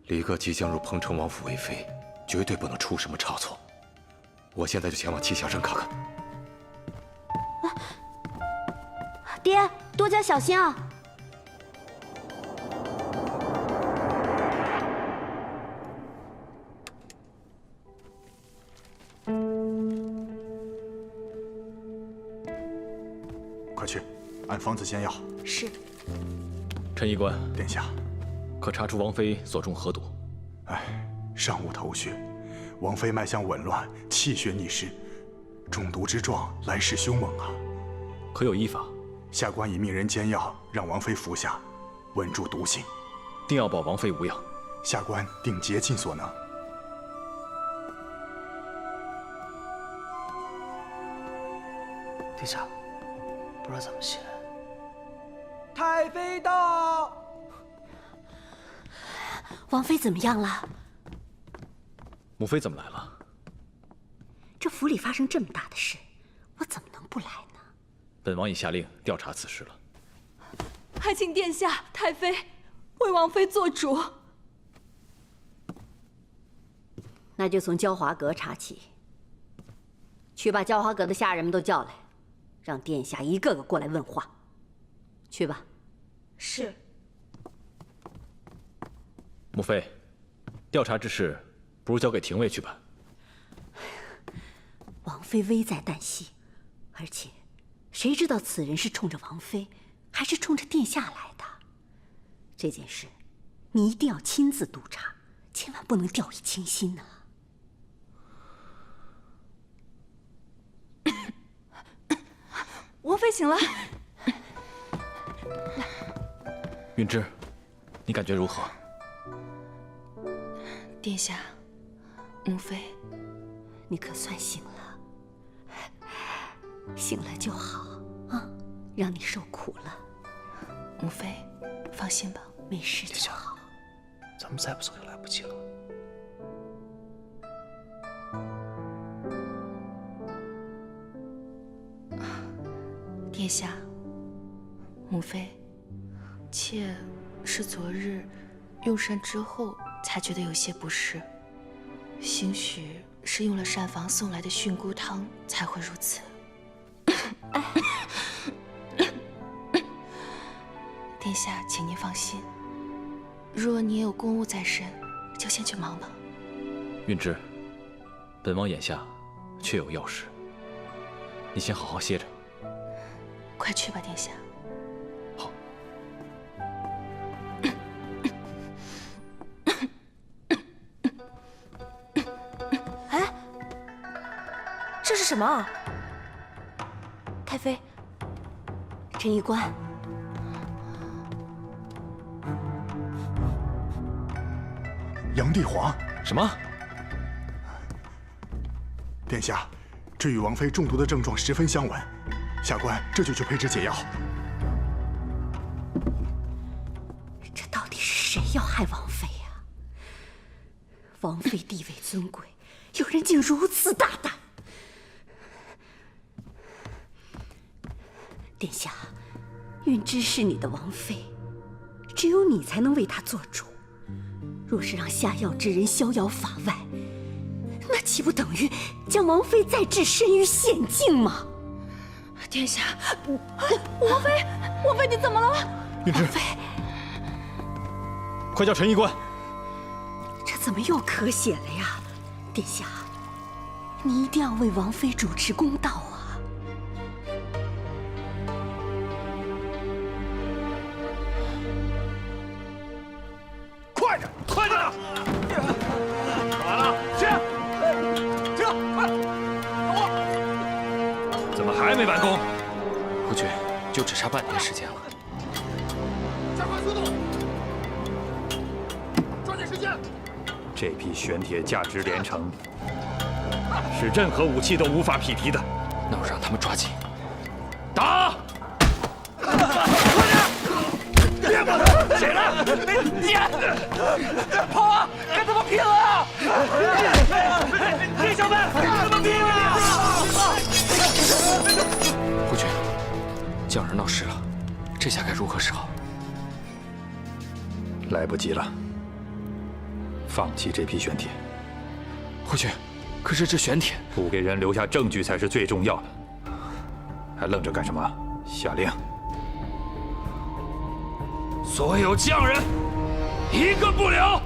离哥即将入彭城王府为妃，绝对不能出什么差错。我现在就前往栖霞山看看。爹，多加小心啊！快去，按方子煎药。是。陈医官，殿下，可查出王妃所中何毒？哎，尚无头绪。王妃脉象紊乱，气血逆失，中毒之状来势凶猛啊！可有医法？下官已命人煎药，让王妃服下，稳住毒性。定要保王妃无恙。下官定竭尽所能。殿下，不知道怎么写。太妃到。王妃怎么样了？母妃怎么来了？这府里发生这么大的事，我怎么能不来呢？本王已下令调查此事了。还请殿下、太妃为王妃做主。那就从焦华阁查起，去把焦华阁的下人们都叫来，让殿下一个个过来问话。去吧。是。母妃，调查之事不如交给廷尉去办。王妃危在旦夕，而且谁知道此人是冲着王妃，还是冲着殿下来的？这件事，你一定要亲自督查，千万不能掉以轻心呐。妃醒了。允之，你感觉如何？殿下，母妃，你可算醒了。醒了就好啊，让你受苦了。母妃，放心吧，没事就好。咱们再不走就来不及了。殿下，母妃，妾是昨日用膳之后才觉得有些不适，兴许是用了膳房送来的菌菇汤才会如此。殿下，请您放心，若你也有公务在身，就先去忙吧。允之，本王眼下确有要事，你先好好歇着。快去吧，殿下。好。哎，这是什么？太妃，陈医官，杨帝华，什么？殿下，这与王妃中毒的症状十分相吻，下官这就去配制解药。这到底是谁要害王妃呀？王妃地位尊贵，有人竟如此大胆！殿下，允之是你的王妃，只有你才能为她做主。若是让下药之人逍遥法外，那岂不等于将王妃再置身于险境吗？殿下，王妃，王妃你怎么了？允之，快叫陈医官。这怎么又咳血了呀？殿下，你一定要为王妃主持公道啊！快点，快点！完了，去，快！怎么还没完工？夫君，就只差半天时间了。加快速度，抓紧时间！这批玄铁价值连城，是任何武器都无法匹敌的。那我让他们抓紧打！别管他，起来！你跑啊！跟他们拼了！弟兄们，跟他们拼啊！夫君，将人闹事了，这下该如何是好？来不及了，放弃这批玄铁。夫君，可是这玄铁不给人留下证据才是最重要的，还愣着干什么？下令！所有匠人，一个不留！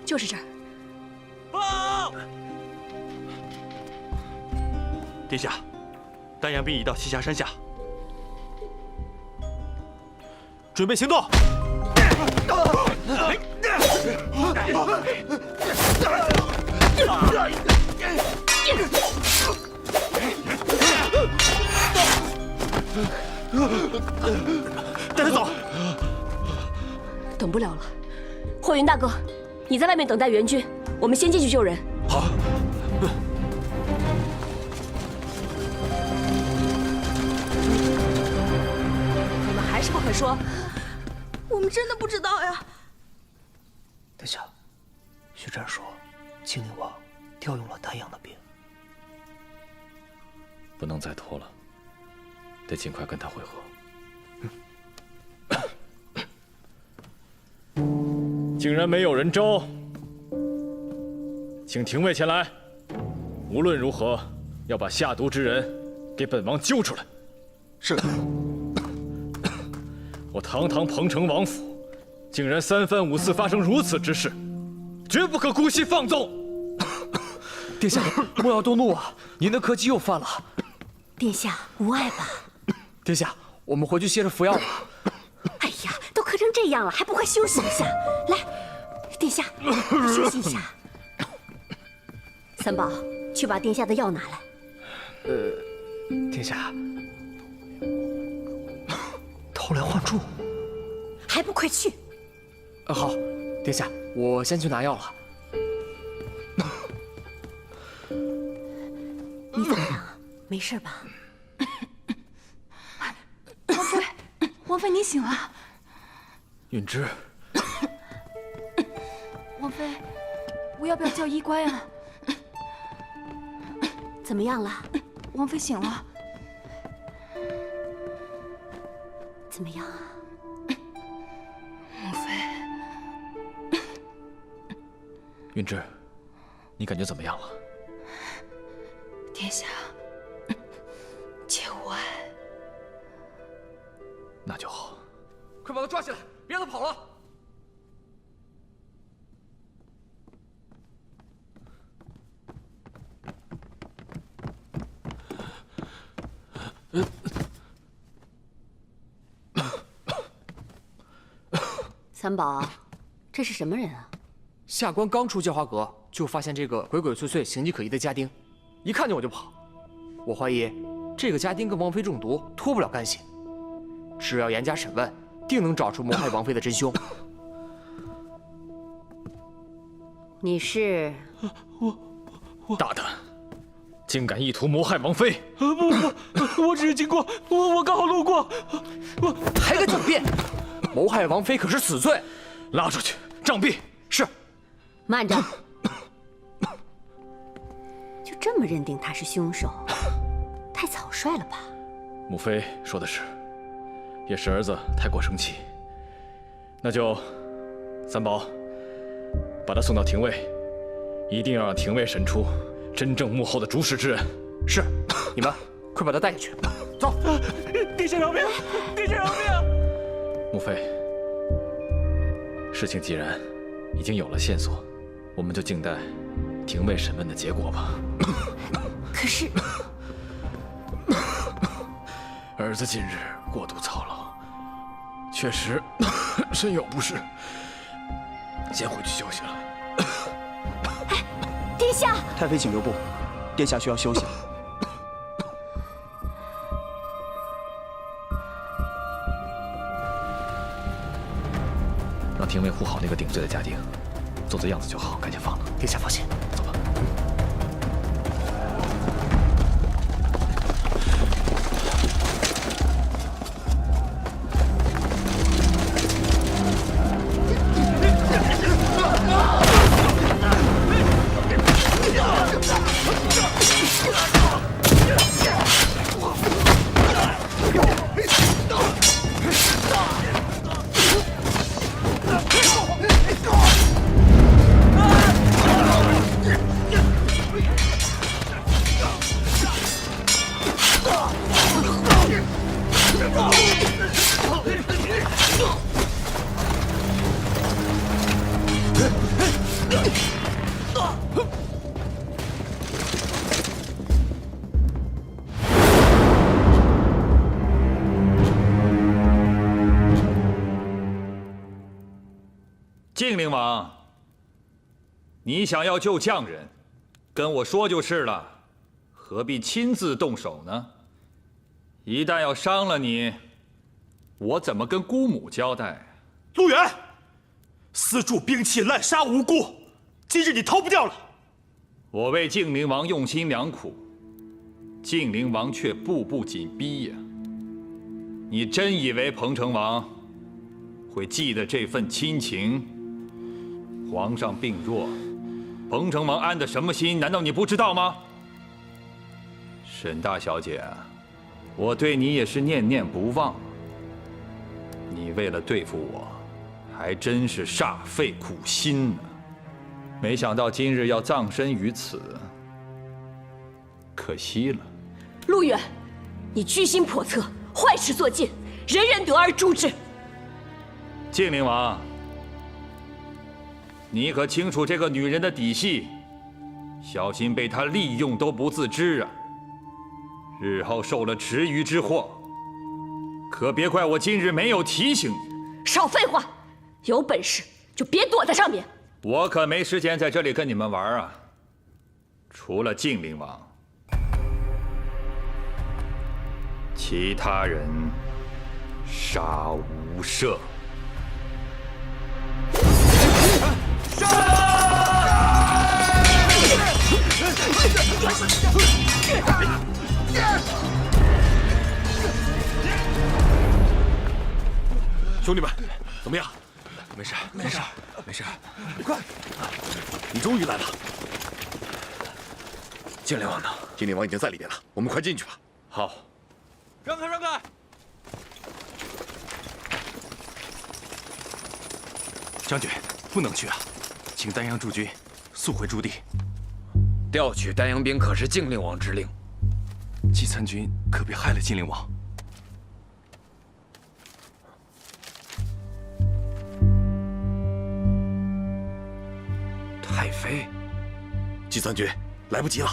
就是这儿。殿下，丹阳兵已到栖霞山下，准备行动。带他走。等不了了，霍云大哥，你在外面等待援军，我们先进去救人。好。你们还是不肯说？我们真的不知道呀。殿下，徐湛说，精灵王调用了丹阳的兵，不能再拖了，得尽快跟他会合。竟然没有人招，请廷尉前来。无论如何，要把下毒之人给本王揪出来。是。我堂堂彭城王府，竟然3番5次发生如此之事，绝不可姑息放纵。殿下，莫要动怒啊！您的咳疾又犯了。殿下无碍吧？殿下，我们回去歇着服药吧。哎呀，都咳成这样了，还不快休息一下？来，殿下，休息一下。三宝，去把殿下的药拿来。殿下，偷梁换柱，还不快去？好，殿下，我先去拿药了。你怎么样啊？没事吧？王妃，王妃，你醒了。允之，王妃，我要不要叫医官啊？怎么样了？王妃醒了。怎么样啊？母妃，允之，你感觉怎么样了？殿下，切无碍。那就好。快把他抓起来，别让他跑了！三宝，这是什么人啊？下官刚出教化阁，就发现这个鬼鬼祟祟、形迹可疑的家丁，一看见我就跑。我怀疑这个家丁跟王妃中毒，脱不了干系。只要严加审问，定能找出谋害王妃的真凶。你是？大胆，竟敢意图谋害王妃！不，我只是经过，我刚好路过。还敢狡辩？谋害王妃可是死罪，拉出去杖毙。是。慢着，就这么认定他是凶手，太草率了吧？母妃说的是，也是儿子太过生气。那就，三宝，把他送到廷尉，一定要让廷尉审出真正幕后的主使之人。是，你们快把他带下去。走。殿下饶命！殿下饶命！母妃，事情既然已经有了线索，我们就静待廷尉审问的结果吧。可是，儿子近日过度操劳，确实身有不适，先回去休息了。哎，殿下！太妃请留步，殿下需要休息。让廷尉护好那个顶罪的家丁，做做样子就好，赶紧放了。殿下放心，走吧。靖灵王，你想要救匠人，跟我说就是了，何必亲自动手呢？一旦要伤了你，我怎么跟姑母交代？陆远，私铸兵器滥杀无辜，今日你逃不掉了。我为靖灵王用心良苦，靖灵王却步步紧逼呀。你真以为彭城王会记得这份亲情？皇上病弱，彭城王安的什么心？难道你不知道吗？沈大小姐，我对你也是念念不忘。你为了对付我，还真是煞费苦心呢。没想到今日要葬身于此，可惜了。陆远，你居心叵测，坏事做尽，人人得而诛之。靖灵王，你可清楚这个女人的底细，小心被她利用都不自知啊！日后受了池鱼之祸，可别怪我今日没有提醒你。少废话，有本事就别躲在上面。我可没时间在这里跟你们玩啊！除了靖灵王，其他人杀无赦。兄弟们，怎么样？没事，没事，没事。快！你终于来了。靖灵王呢？靖灵王已经在里面了，我们快进去吧。好。让开，让开！将军，不能去啊！请丹阳驻军速回驻地。调取丹阳兵可是靖灵王之令。季参军可别害了晋灵王。太妃，季参军，来不及了。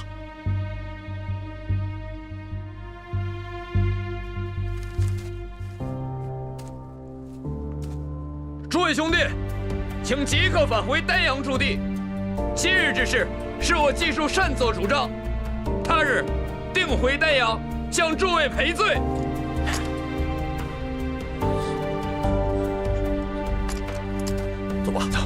诸位兄弟，请即刻返回丹阳驻地。今日之事是我技术擅作主张，他日定回丹阳向诸位赔罪。走吧，走。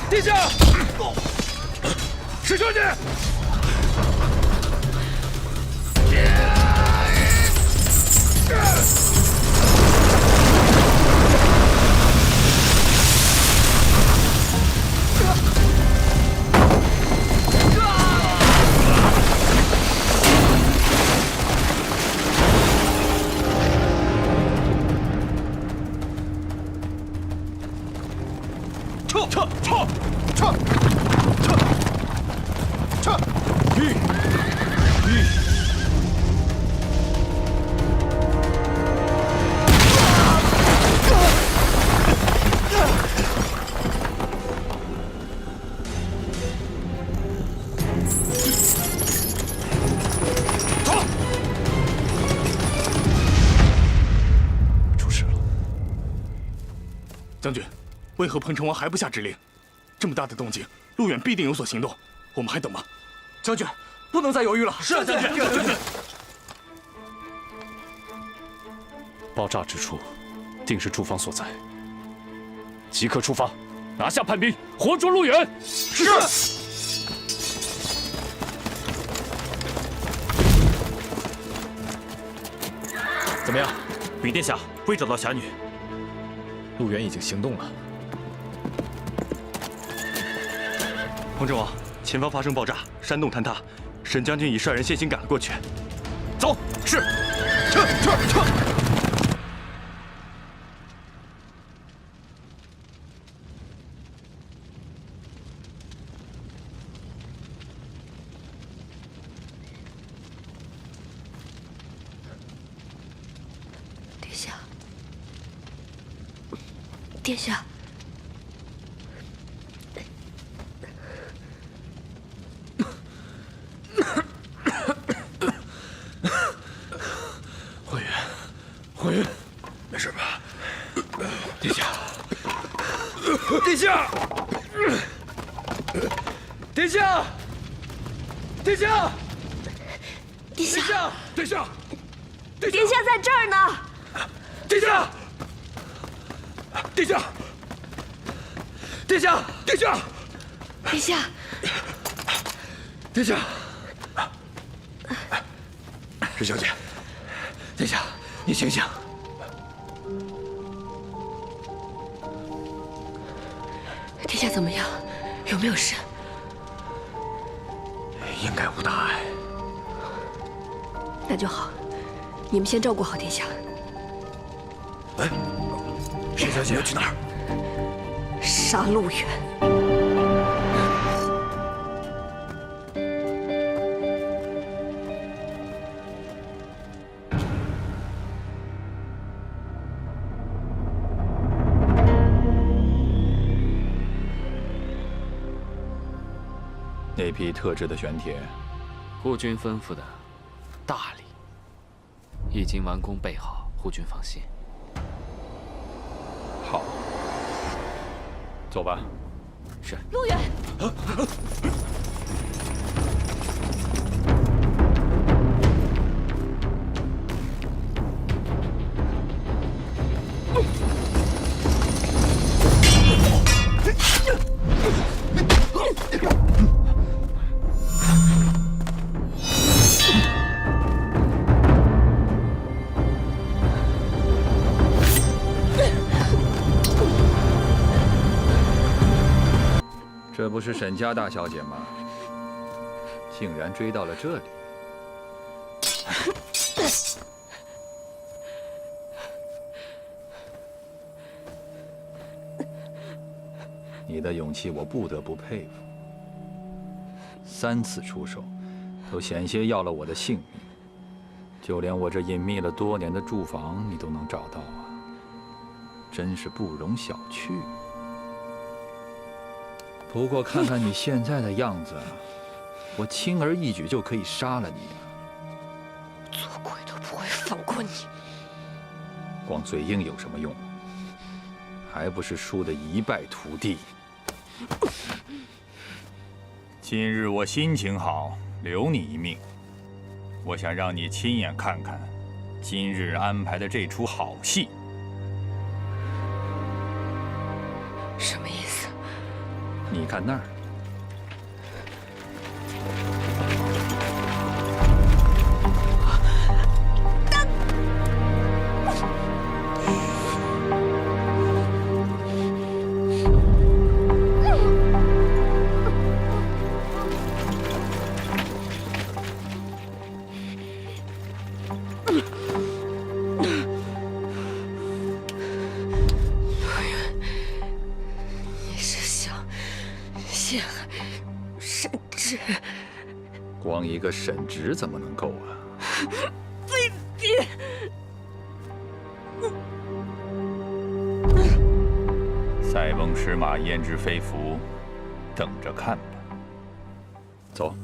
殿下，师兄弟！将军，为何彭城王还不下指令？这么大的动静，陆远必定有所行动，我们还等吗？将军，不能再犹豫了。是啊，将军。将军，爆炸之处，定是驻防所在。即刻出发，拿下叛兵，活捉陆远。是。怎么样？禀殿下，未找到侠女。陆远已经行动了。彭城王，前方发生爆炸，山洞坍塌，沈将军已率人先行赶了过去。走，是。撤！殿下，殿下。怀云，没事吧？殿下，殿下，殿下，殿下，殿下，殿下，殿下在这儿呢！殿下，殿下，殿下，殿下，殿下，殿下，石小姐，殿下。你醒醒！殿下怎么样？有没有事？应该无大碍。那就好，你们先照顾好殿下。哎，沈小姐要去哪儿？杀陆远。那批特制的玄铁，护军吩咐的，大礼，已经完工备好，护军放心。好，走吧。是。陆远。这不是沈家大小姐吗？竟然追到了这里。你的勇气我不得不佩服。3次出手，都险些要了我的性命。就连我这隐秘了多年的驻防，你都能找到啊！真是不容小觑。不过看看你现在的样子，我轻而易举就可以杀了你啊！做鬼都不会放过你。光嘴硬有什么用？还不是输得一败涂地。今日我心情好，留你一命。我想让你亲眼看看今日安排的这出好戏。什么意思？你看那儿。 光一个沈直怎么能够啊？爹！塞翁失马焉知非福，等着看吧。走。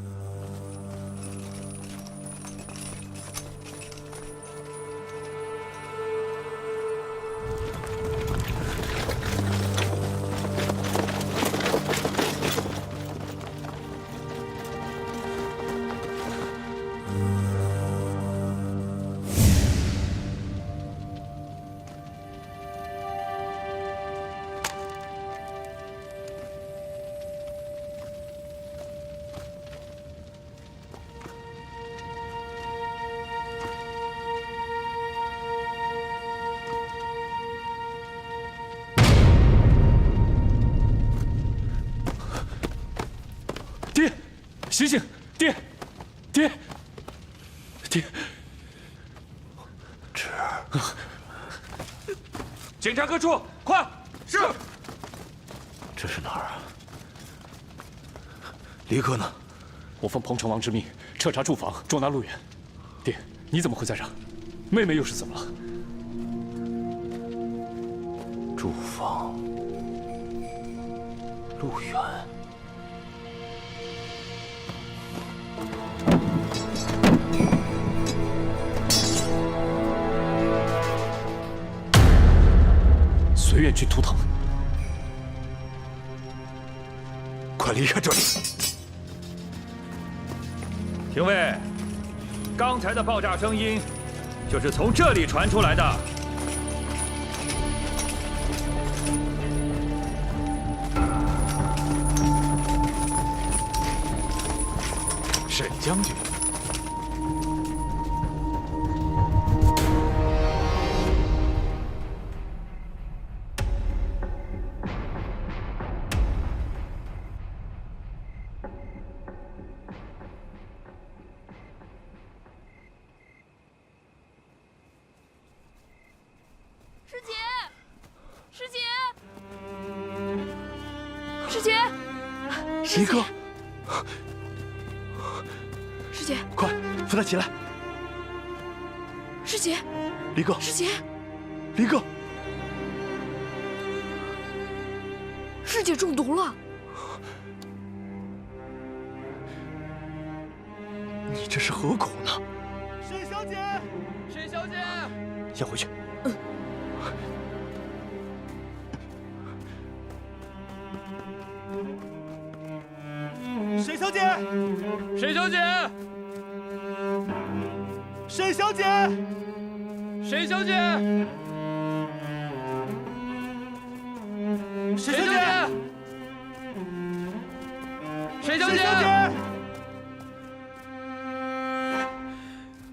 醒醒，爹，爹，爹！侄儿，检查各处，快！是。这是哪儿啊？离哥呢？我奉彭城王之命彻查住房，捉拿陆远。爹，你怎么会在这儿？妹妹又是怎么了？住房，陆远。 随愿军图腾，快离开这里！廷尉，刚才的爆炸声音就是从这里传出来的。沈将军。 离哥，师姐，快扶他起来！师姐，离哥，师姐，离哥，师姐中毒了！你这是何苦呢？沈小姐，沈小姐，先回去。沈小姐，沈小姐，沈小姐，沈小姐，沈小姐，沈小姐，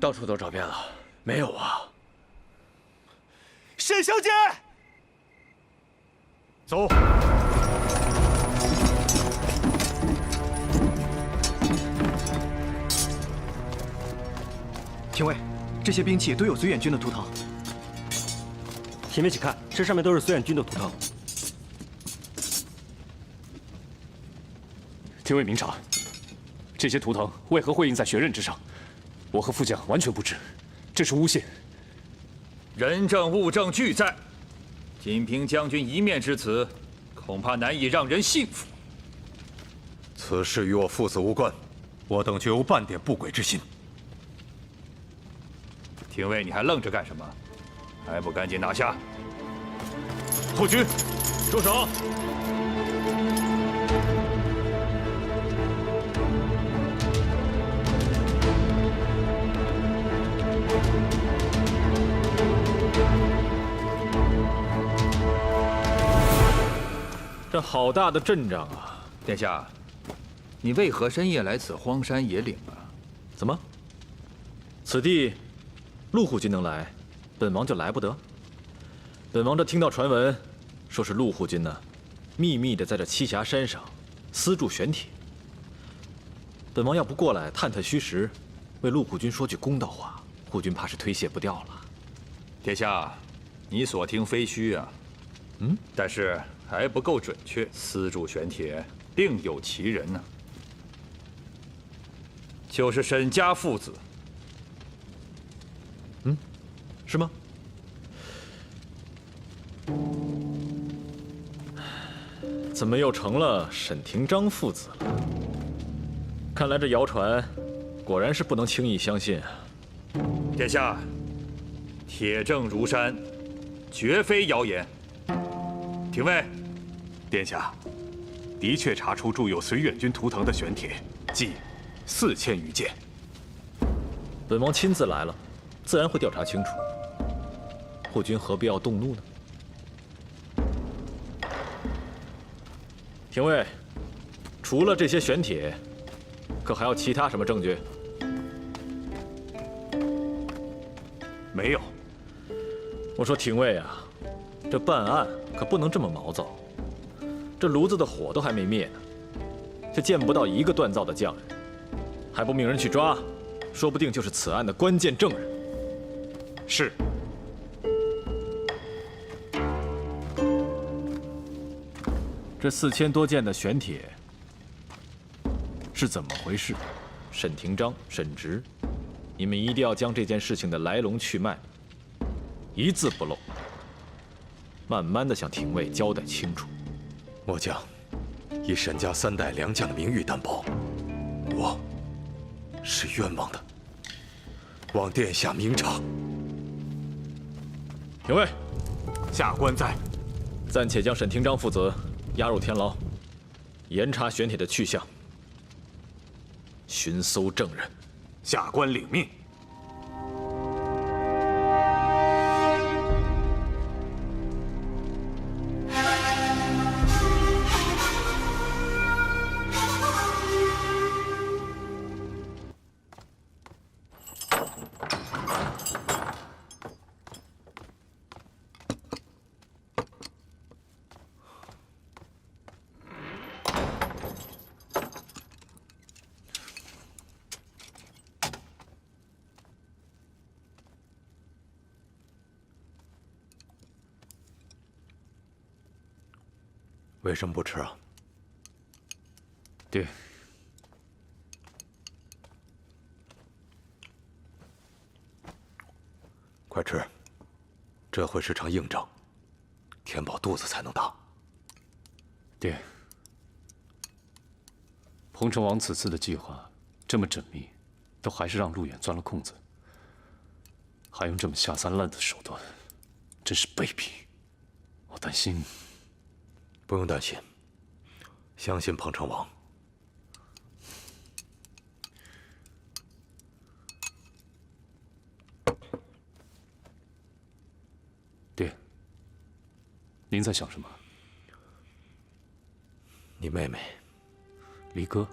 到处都找遍了，没有啊。沈小姐，走。 廷尉，这些兵器都有绥远军的图腾。前面请看，这上面都是绥远军的图腾。廷尉明察，这些图腾为何会印在血刃之上？我和副将完全不知，这是诬陷。人证物证俱在，仅凭将军一面之词，恐怕难以让人信服。此事与我父子无关，我等绝无半点不轨之心。 廷尉，你还愣着干什么？还不赶紧拿下！后军，住手！这好大的阵仗啊！殿下，你为何深夜来此荒山野岭啊？怎么？此地，陆护军能来，本王就来不得？本王这听到传闻，说是陆护军呢，秘密的在这栖霞山上私铸玄铁。本王要不过来探探虚实，为陆护军说句公道话，护军怕是推卸不掉了。殿下，你所听非虚啊。但是还不够准确，私铸玄铁另有其人呢，就是沈家父子。是吗？怎么又成了沈廷章父子了？看来这谣传果然是不能轻易相信啊！殿下，铁证如山，绝非谣言。廷尉，殿下，的确查出铸有绥远军图腾的玄铁，计4000余件。本王亲自来了，自然会调查清楚。护军何必要动怒呢？廷尉，除了这些玄铁，可还有其他什么证据？没有。我说廷尉啊，这办案可不能这么毛躁。这炉子的火都还没灭呢，却见不到一个锻造的匠人，还不命人去抓，说不定就是此案的关键证人。是。这4000多件的玄铁是怎么回事？沈廷章、沈直，你们一定要将这件事情的来龙去脉一字不漏，慢慢的向廷尉交代清楚。末将以沈家3代良将的名誉担保，我是冤枉的，望殿下明察。廷尉，下官在。暂且将沈廷章父子押入天牢，严查玄铁的去向，寻搜证人。下官领命。为什么不吃啊？爹，快吃，这会是场硬仗，填饱肚子才能打。爹，彭城王此次的计划这么缜密，都还是让陆远钻了空子，还用这么下三滥的手段，真是卑鄙。我担心。不用担心，相信彭城王。爹，您在想什么？你妹妹，离歌。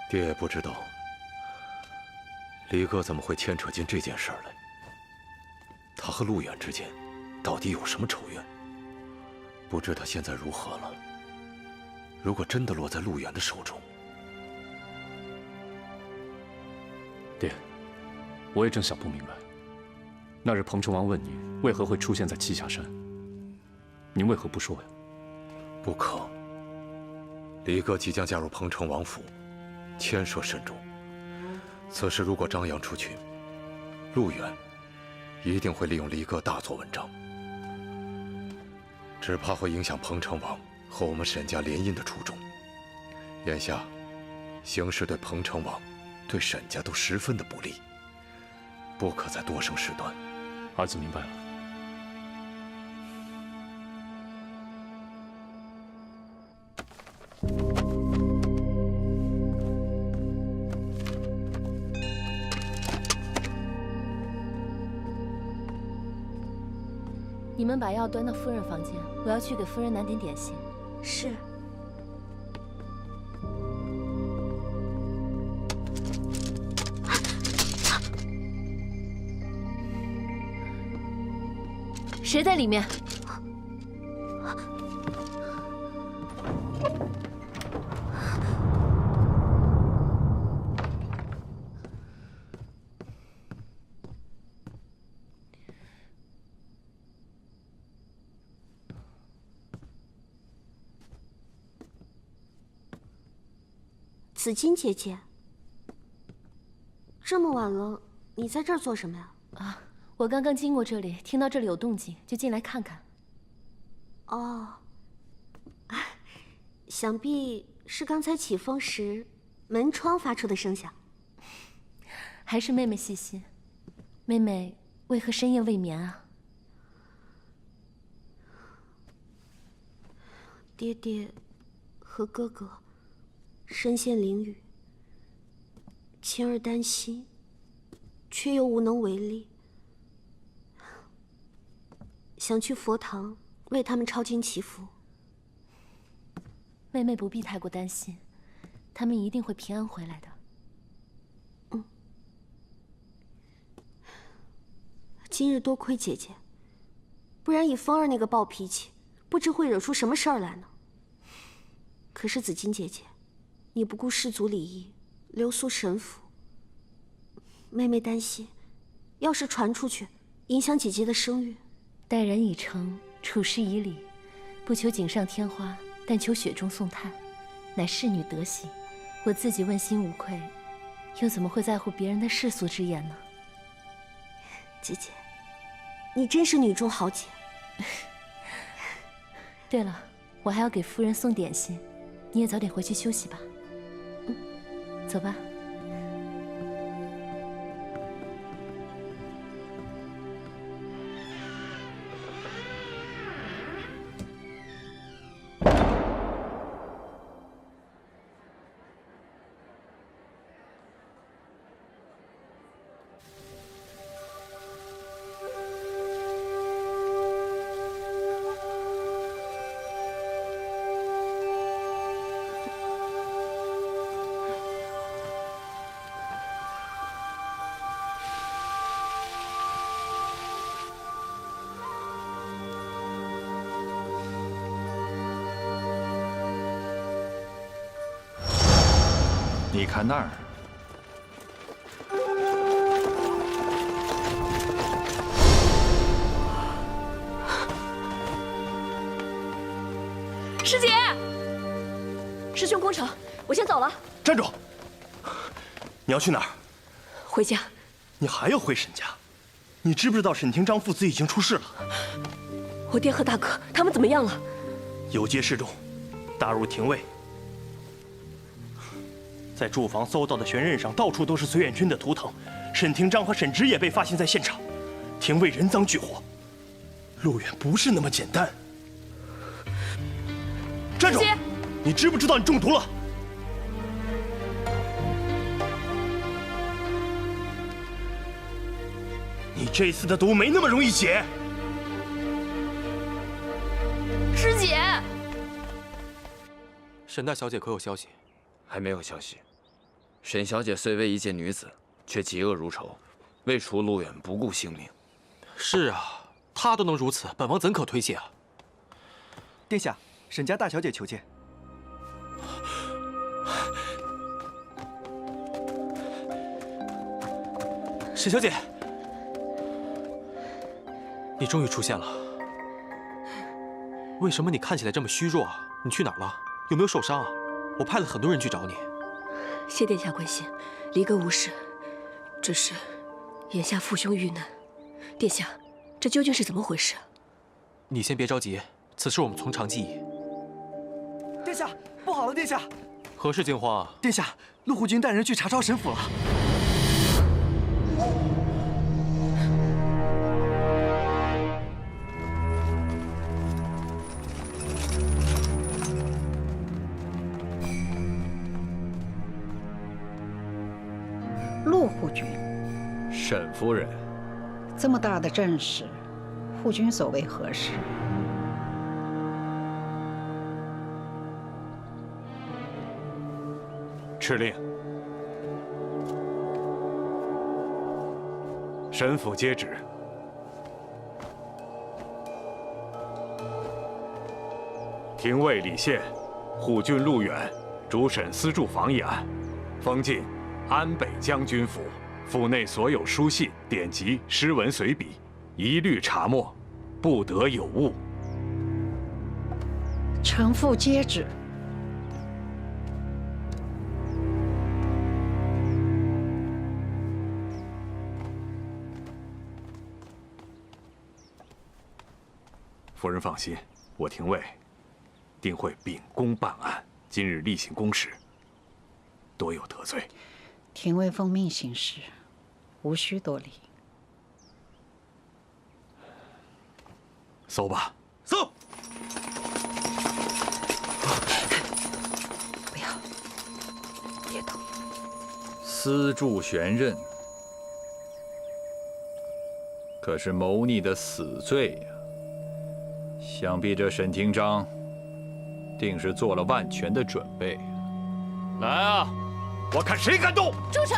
爹也不知道。离哥怎么会牵扯进这件事儿来？他和陆远之间到底有什么仇怨？不知他现在如何了。如果真的落在陆远的手中，爹，我也正想不明白。那日彭城王问你为何会出现在栖霞山，您为何不说呀？不可。离哥即将加入彭城王府，牵涉甚重。此事如果张扬出去，陆远一定会利用离歌大做文章，只怕会影响彭城王和我们沈家联姻的初衷。眼下，形势对彭城王、对沈家都十分的不利，不可再多生事端。儿子明白了。你们把药端到夫人房间，我要去给夫人拿点点心。是。谁在里面？紫金姐姐，这么晚了，你在这儿做什么呀？啊，我刚刚经过这里，听到这里有动静，就进来看看。哦，想必是刚才起风时门窗发出的声响。还是妹妹细心。妹妹为何深夜未眠啊？爹爹和哥哥身陷囹圄，晴儿担心，却又无能为力，想去佛堂为他们抄经祈福。妹妹不必太过担心，他们一定会平安回来的。今日多亏姐姐，不然以风儿那个暴脾气，不知会惹出什么事儿来呢。可是紫金姐姐，你不顾氏族礼仪，留宿神府，妹妹担心，要是传出去，影响姐姐的声誉。待人以诚，处事以礼，不求锦上添花，但求雪中送炭，乃侍女德行。我自己问心无愧，又怎么会在乎别人的世俗之言呢？姐姐，你真是女中豪杰。对了，我还要给夫人送点心，你也早点回去休息吧。走吧。你看那儿，师姐，师兄功成，我先走了。站住！你要去哪儿？回家。你还要回沈家？你知不知道沈廷章父子已经出事了？我爹和大哥他们怎么样了？有劫示众，打入廷尉。在住房搜到的悬刃上，到处都是绥远军的图腾。沈廷章和沈直也被发现在现场，廷尉人赃俱获。陆远不是那么简单。站住！你知不知道你中毒了？你这次的毒没那么容易解。师姐，沈大小姐可有消息？还没有消息。沈小姐虽为一介女子，却嫉恶如仇，为除陆远不顾性命。是啊，她都能如此，本王怎可推卸啊？殿下，沈家大小姐求见。沈小姐，你终于出现了。为什么你看起来这么虚弱啊？你去哪儿了？有没有受伤啊？我派了很多人去找你。谢殿下关心，离哥无事。只是眼下父兄遇难，殿下，这究竟是怎么回事？你先别着急，此事我们从长计议。殿下，不好了，殿下！何事惊慌啊？殿下，陆护军带人去查抄沈府了。陆护军，沈夫人，这么大的阵势，护军所为何事？敕令，神府接旨。廷尉李宪、护军陆远主审私住房一案，封进安北将军府。府内所有书信、典籍、诗文随笔，一律查没，不得有误。臣父接旨。夫人放心，我廷尉定会秉公办案。今日例行公事，多有得罪。廷尉奉命行事，无需多礼。搜吧。搜。不要，别动。私铸悬刃，可是谋逆的死罪呀！想必这沈廷章定是做了万全的准备。来啊！我看谁敢动！住手！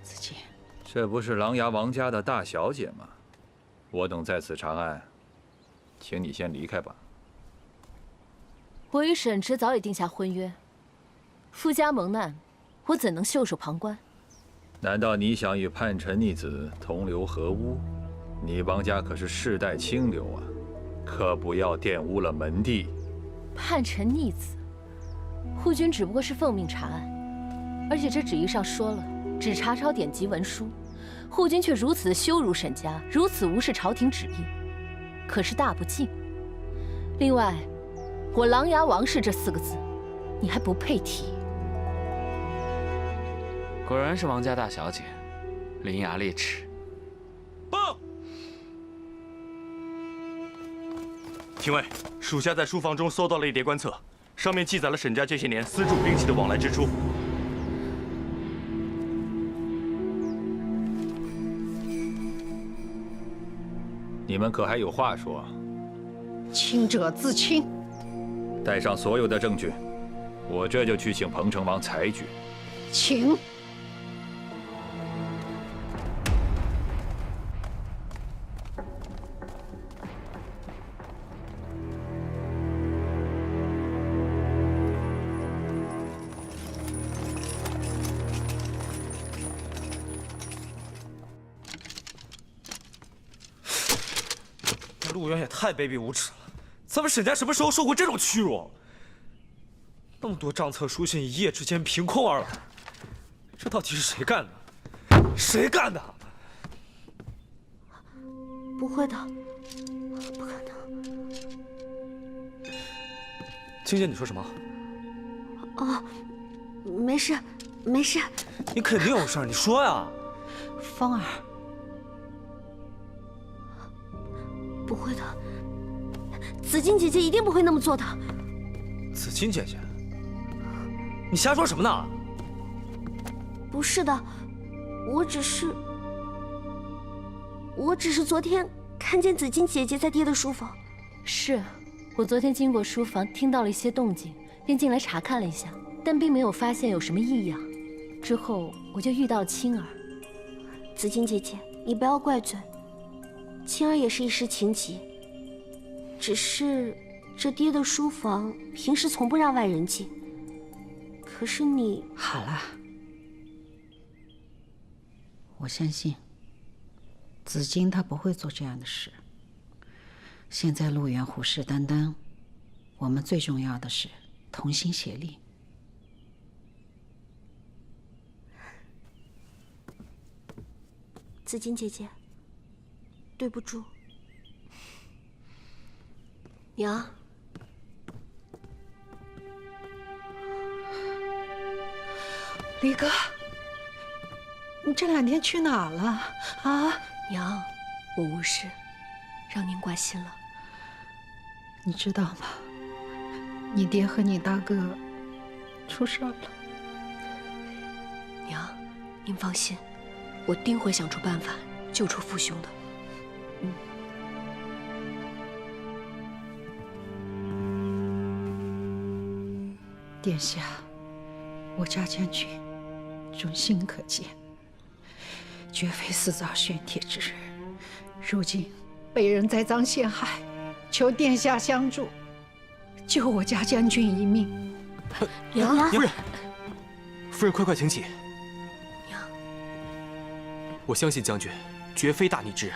子建，这不是琅琊王家的大小姐吗？我等在此查案，请你先离开吧。我与沈直早已定下婚约，夫家蒙难，我怎能袖手旁观？难道你想与叛臣逆子同流合污？你王家可是世代清流啊，可不要玷污了门第。叛臣逆子，护军只不过是奉命查案，而且这旨意上说了，只查抄典籍文书。护军却如此的羞辱沈家，如此无视朝廷旨意，可是大不敬。另外，我琅琊王氏这4个字，你还不配提。果然是王家大小姐，伶牙俐齿。报！廷尉，属下在书房中搜到了一叠官册，上面记载了沈家这些年私铸兵器的往来支出。你们可还有话说？清者自清。带上所有的证据，我这就去请彭城王裁决。请。陆远也太卑鄙无耻了！咱们沈家什么时候受过这种屈辱？那么多账册书信一夜之间凭空而来，这到底是谁干的？谁干的？不会的，不可能。青姐，你说什么？哦，没事，没事。你肯定有事儿，你说呀。芳儿。不会的，紫金姐姐一定不会那么做的。紫金姐姐，你瞎说什么呢？不是的，我只是昨天看见紫金姐姐在爹的书房。是，我昨天经过书房，听到了一些动静，便进来查看了一下，但并没有发现有什么异样。之后我就遇到了青儿。紫金姐姐，你不要怪罪。青儿也是一时情急，只是这爹的书房平时从不让外人进。可是你……好了，我相信紫金她不会做这样的事。现在陆远虎视眈眈，我们最重要的是同心协力。紫金姐姐。对不住，娘。离哥，你这2天去哪儿了啊？娘，我无事，让您挂心了。你知道吗？你爹和你大哥出事了。娘，您放心，我定会想出办法救出父兄的。殿下，我家将军忠心可见，绝非私造宣帖之人。如今被人栽赃陷害，求殿下相助，救我家将军一命。娘，夫人，夫人快请起。娘，我相信将军绝非大逆之人，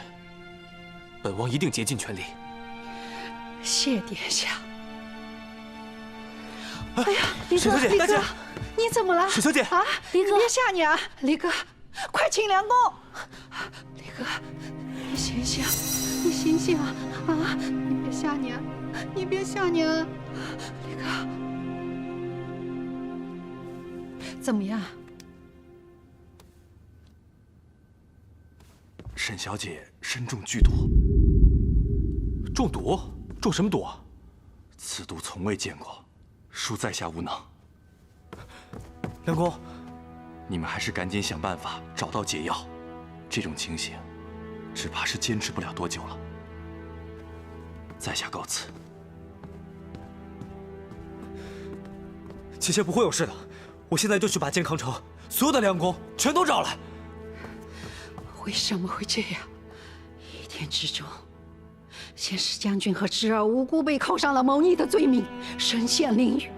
本王一定竭尽全力。谢殿下。哎呀，李哥，李哥，你怎么了？史小姐啊，李哥，别吓你啊！李哥，快请梁公。李哥，你醒醒，你醒醒啊！啊，你别吓娘，你别吓娘。李哥，怎么样？沈小姐身中剧毒。中毒？中什么毒？此毒从未见过。恕在下无能。梁公，你们还是赶紧想办法找到解药。这种情形，只怕是坚持不了多久了。在下告辞。姐姐不会有事的，我现在就去把健康城所有的梁公全都找来。为什么会这样？一天之中，先是将军和侄儿无辜被扣上了谋逆的罪名，身陷囹圄。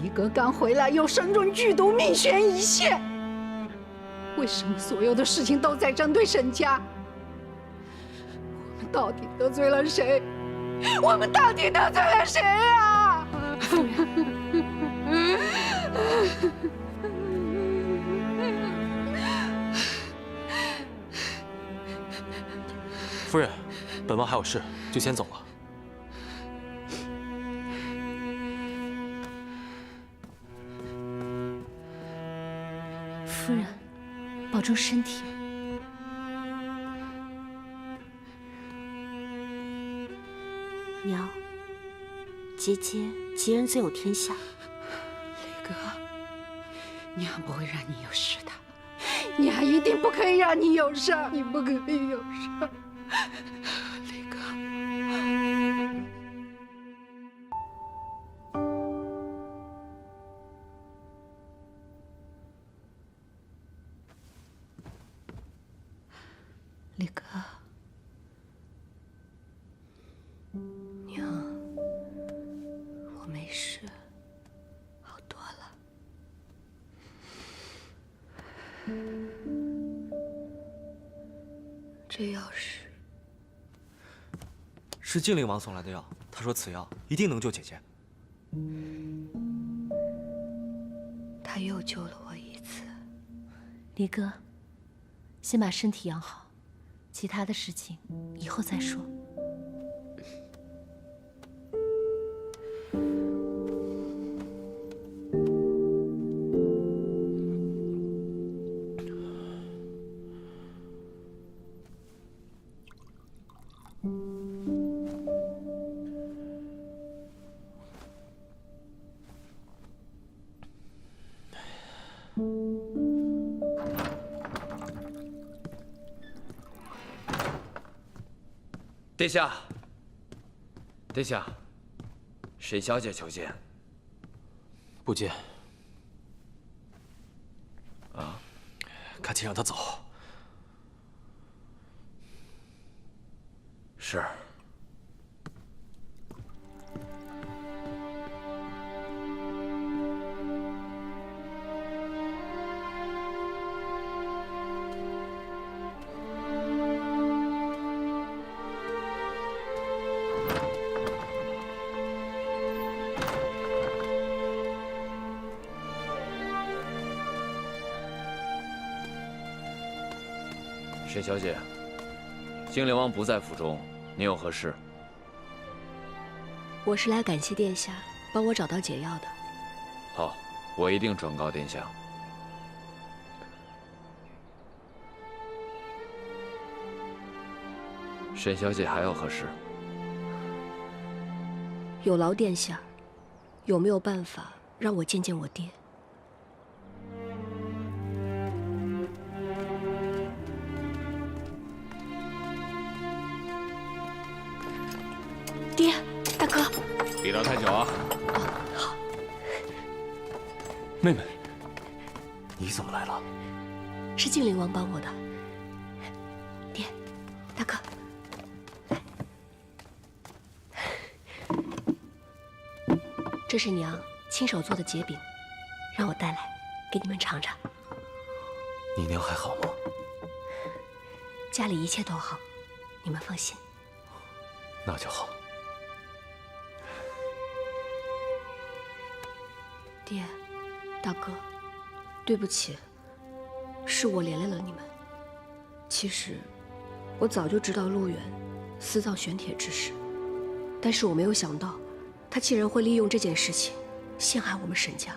离哥刚回来，又身中剧毒，命悬一线。为什么所有的事情都在针对沈家？我们到底得罪了谁？我们到底得罪了谁啊？夫人，本王还有事，就先走了。夫人，保重身体。娘，姐姐吉人自有天相。李哥，娘不会让你有事的，娘一定不可以让你有事，你不可以有事。李哥。李哥，娘，我没事，好多了。这药是精灵王送来的药，他说此药一定能救姐姐。他又救了我一次。离哥，先把身体养好，其他的事情以后再说。殿下，殿下，沈小姐求见。不见。啊，赶紧让她走。是。沈小姐，精灵王不在府中，您有何事？我是来感谢殿下帮我找到解药的。好，我一定转告殿下。沈小姐还有何事？有劳殿下，有没有办法让我见见我爹。爹，大哥，别聊太久啊。好。妹妹，你怎么来了？是精灵王帮我的。爹，大哥，这是娘亲手做的结饼，让我带来给你们尝尝。你娘还好吗？家里一切都好，你们放心。那就好。爹，大哥，对不起，是我连累了你们。其实，我早就知道陆远私造玄铁之事，但是我没有想到，他竟然会利用这件事情陷害我们沈家。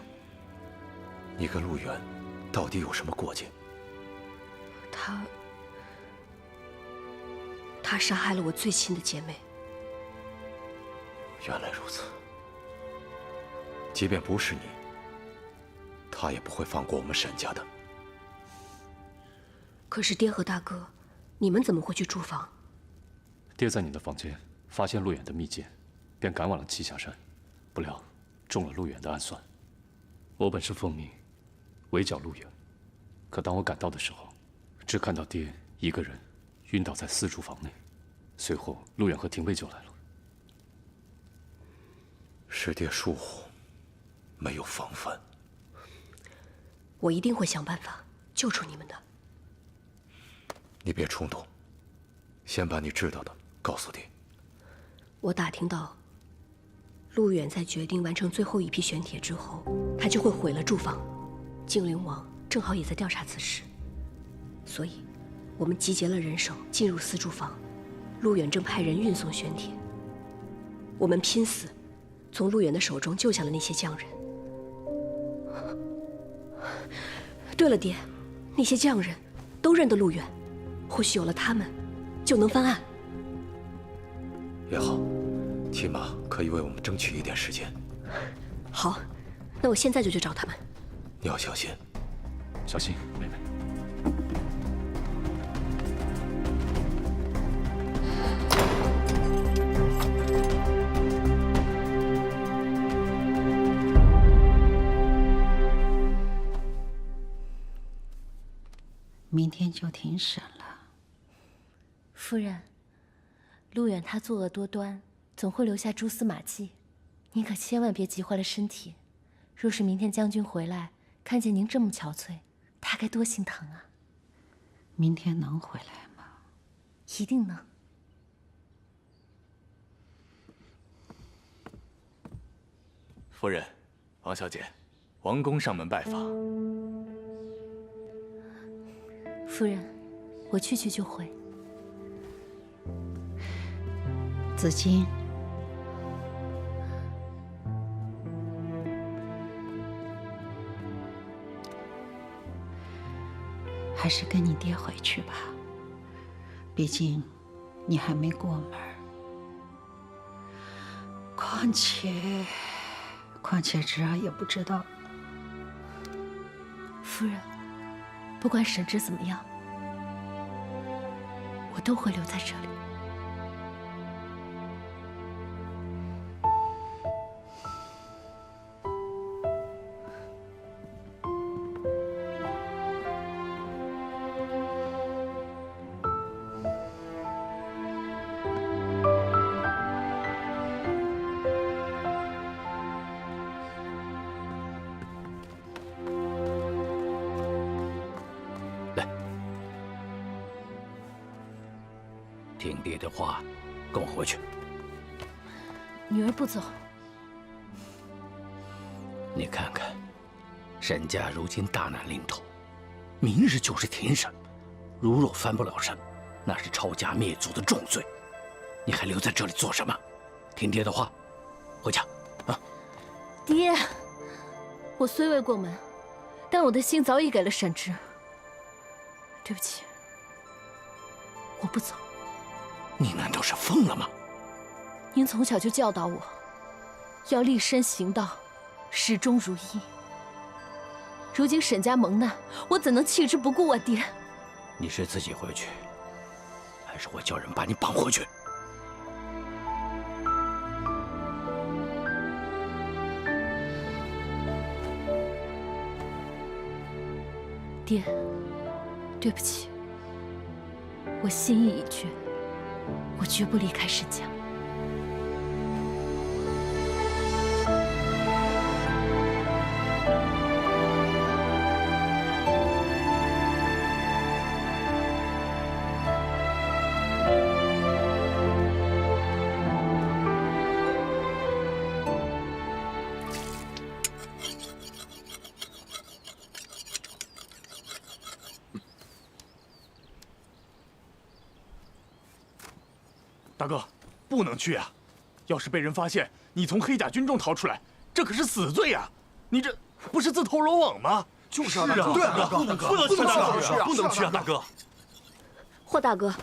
你跟陆远到底有什么过节？他杀害了我最亲的姐妹。原来如此。即便不是你，他也不会放过我们沈家的。可是爹和大哥，你们怎么会去驻防？爹在你的房间发现陆远的密件，便赶往了栖霞山，不料中了陆远的暗算。我本是奉命围剿陆远，可当我赶到的时候，只看到爹一个人晕倒在私厨房内，随后陆远和廷尉就来了。是爹疏忽，没有防范。我一定会想办法救出你们的。你别冲动，先把你知道的告诉爹。我打听到，陆远在决定完成最后一批玄铁之后，他就会毁了驻防。精灵王正好也在调查此事，所以，我们集结了人手进入私筑房。陆远正派人运送玄铁，我们拼死从陆远的手中救下了那些匠人。对了，爹，那些匠人都认得陆远。或许有了他们，就能翻案。也好，起码可以为我们争取一点时间。好，那我现在就去找他们。你要小心，小心，妹妹。明天就庭审了。夫人，陆远他作恶多端，总会留下蛛丝马迹，您可千万别急坏了身体。若是明天将军回来，看见您这么憔悴，他该多心疼啊！明天能回来吗？一定能。夫人，王小姐，王公上门拜访。夫人，我去就回。紫荆，还是跟你爹回去吧，毕竟你还没过门。况且侄儿也不知道。夫人，不管沈之怎么样，我都会留在这里。听爹的话，跟我回去。女儿不走。你看看，沈家如今大难临头，明日就是庭审，如若翻不了身，那是抄家灭族的重罪。你还留在这里做什么？听爹的话，回家啊！爹，我虽未过门，但我的心早已给了沈之。对不起，我不走。你难道是疯了吗？您从小就教导我，要立身行道，始终如一。如今沈家蒙难，我怎能弃之不顾啊，爹？你是自己回去，还是我叫人把你绑回去？爹，对不起，我心意已决，我绝不离开沈家。大哥，不能去啊！要是被人发现你从黑甲军中逃出来，这可是死罪啊！你这不是自投罗网吗？就是啊，大哥，对啊，大哥，不能去，不能去啊，大哥！霍大哥，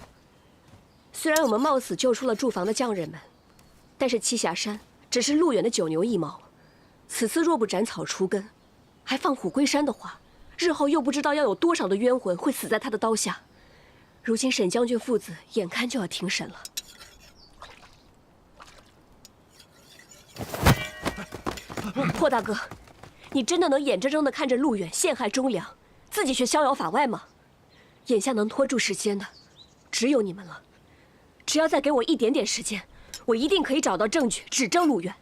虽然我们冒死救出了驻防的匠人们，但是栖霞山只是陆远的九牛一毛。此次若不斩草除根，还放虎归山的话，日后又不知道要有多少的冤魂会死在他的刀下。如今沈将军父子眼看就要庭审了。霍大哥，你真的能眼睁睁地看着陆远陷害忠良，自己却逍遥法外吗？眼下能拖住时间的，只有你们了。只要再给我一点点时间，我一定可以找到证据指证陆远。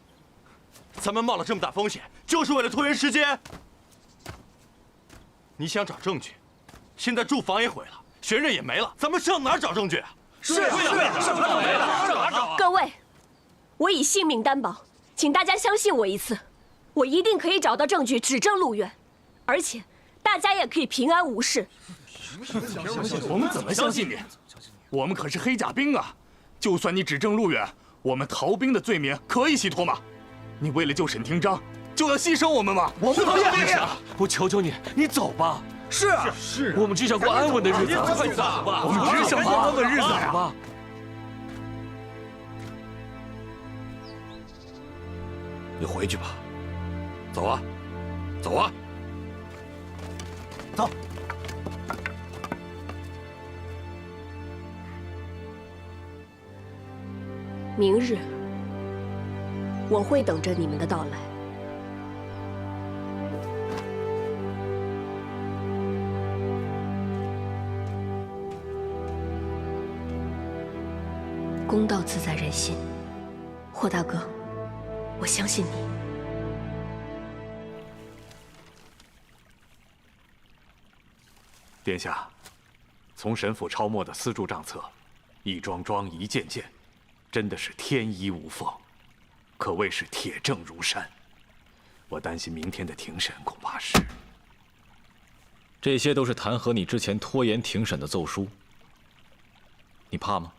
咱们冒了这么大风险，就是为了拖延时间。你想找证据，现在驻防也毁了，玄刃也没了，咱们上哪儿找证据啊？上哪儿找啊？各位，我以性命担保，请大家相信我一次。我一定可以找到证据指证陆远，而且大家也可以平安无事。我们怎么相信你？我们可是黑甲兵啊！就算你指证陆远，我们逃兵的罪名可以洗脱吗？你为了救沈廷章，就要牺牲我们吗？我们不要！我求求你，你走吧。是啊，我们只想过安稳的日子。快走吧！我们只想过安稳日子呀！你回去吧。走啊，走啊，走！明日，我会等着你们的到来。公道自在人心，霍大哥，我相信你。殿下，从沈府抄没的私铸账册，一桩桩一件件，真的是天衣无缝，可谓是铁证如山。我担心明天的庭审恐怕是……这些都是弹劾你之前拖延庭审的奏书，你怕吗？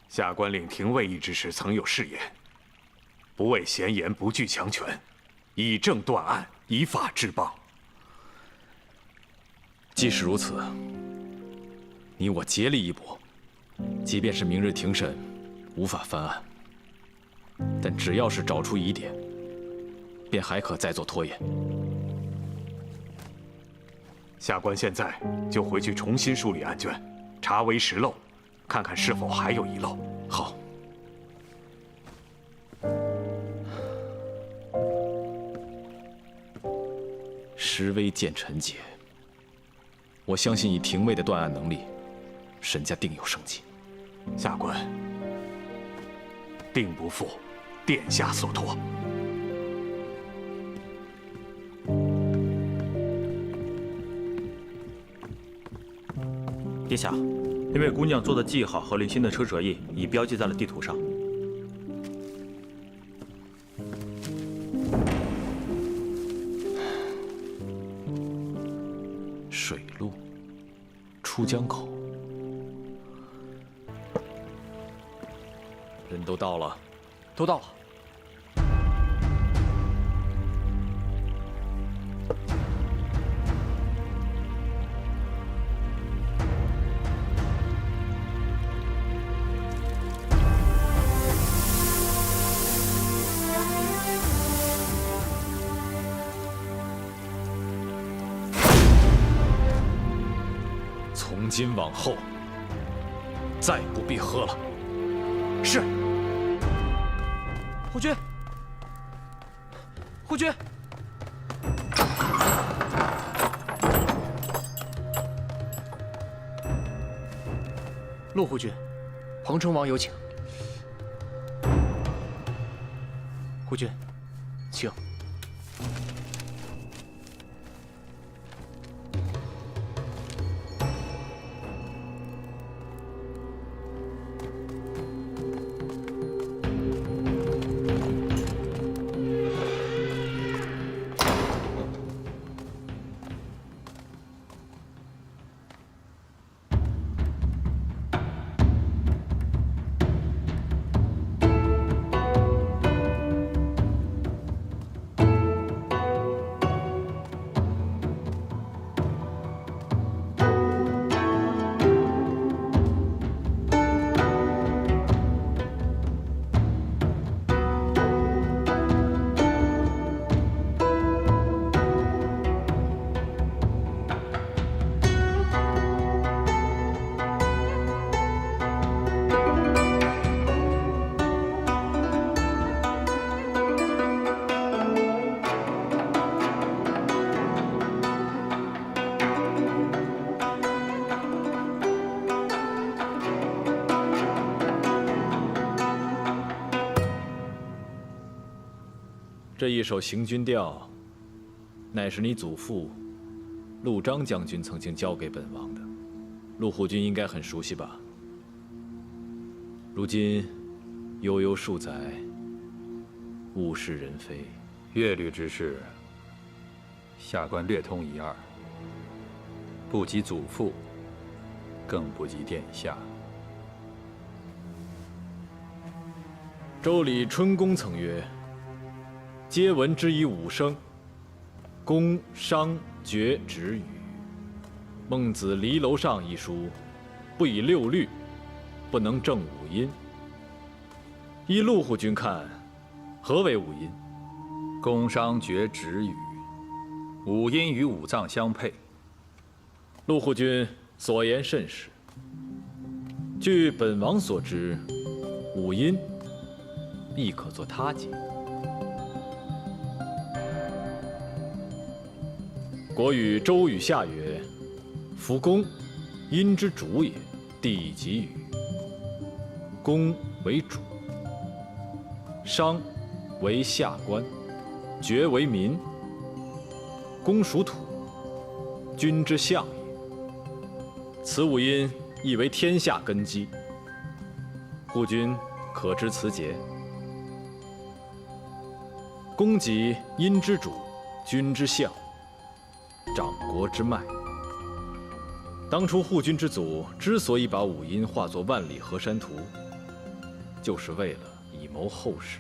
下官领廷尉一之时曾有誓言：不畏闲言，不惧强权，以正断案，以法治邦。即使如此，你我竭力一搏，即便是明日庭审无法翻案，但只要是找出疑点，便还可再做拖延。下官现在就回去重新梳理案卷，查为实漏，看看是否还有遗漏。好。时微见臣节。我相信以廷尉的断案能力，沈家定有生机。下官定不负殿下所托。殿下，那位姑娘做的记号和林心的车辙印已标记在了地图上。水路，出江口，人都到了，都到了。从今往后，再不必喝了。是。护军，护军。陆护军，彭城王有请。护军，请。这一首行军调，乃是你祖父陆章将军曾经交给本王的，陆护军应该很熟悉吧？如今悠悠数载，物是人非，乐律之事，下官略通一二，不及祖父，更不及殿下。周礼春宫曾曰：“皆闻之以五声，宫、商、角、徵、羽。”孟子《离楼上》一书，不以六律，不能正五音。依陆护军看，何为五音？宫、商、角、徵、羽，五音与五脏相配。陆护军所言甚是。据本王所知，五音亦可作他节。国语周语下曰：“夫宫，音之主也，地及羽。宫为主，商为下官，角为民。宫属土，君之相也。此五音亦为天下根基。护军可知此节？宫即音之主，君之相，掌国之脉。当初护军之祖之所以把五音化作万里河山图，就是为了以谋后世，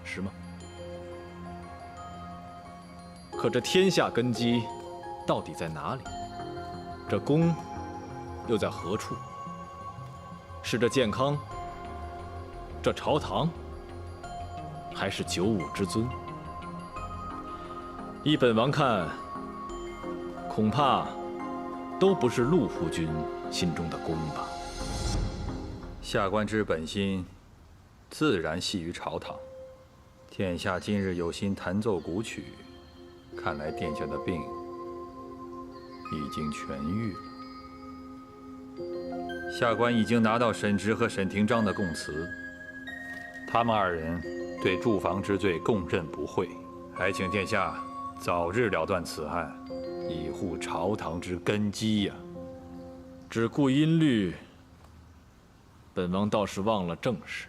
是吗？可这天下根基到底在哪里？这宫又在何处？是这健康？这朝堂？还是九五之尊？依本王看，恐怕都不是陆护军心中的宫吧。下官之本心，自然系于朝堂。殿下今日有心弹奏古曲，看来殿下的病已经痊愈了。下官已经拿到沈直和沈廷章的供词，他们二人对驻防之罪供认不讳，还请殿下早日了断此案，以护朝堂之根基呀。只顾音律，本王倒是忘了正事。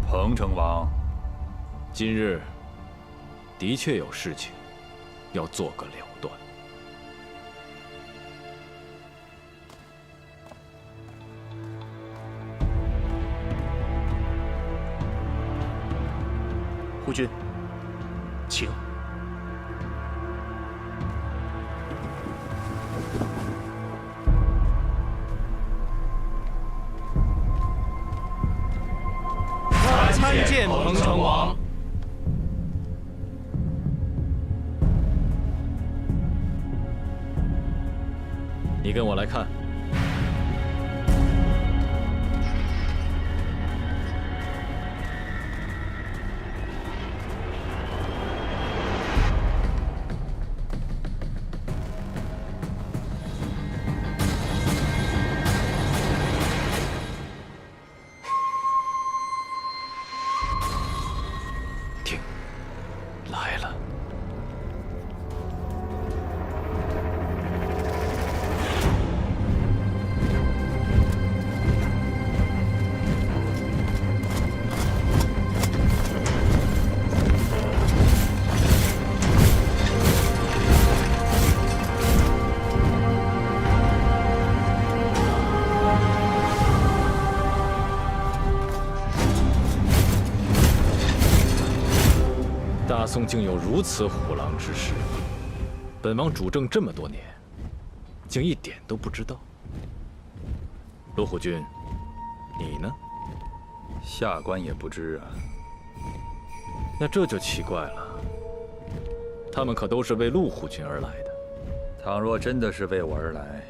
彭城王，今日的确有事情要做个了断。护军，请。见彭城王。你跟我来看。来了。大宋竟有如此虎狼之师，本王主政这么多年，竟一点都不知道。陆虎军，你呢？下官也不知啊。那这就奇怪了，他们可都是为陆虎军而来的。倘若真的是为我而来，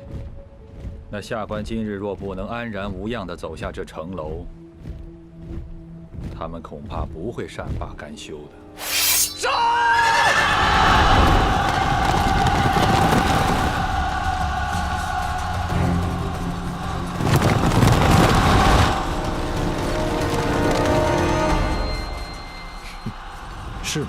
那下官今日若不能安然无恙地走下这城楼，他们恐怕不会善罢甘休的。杀！是吗？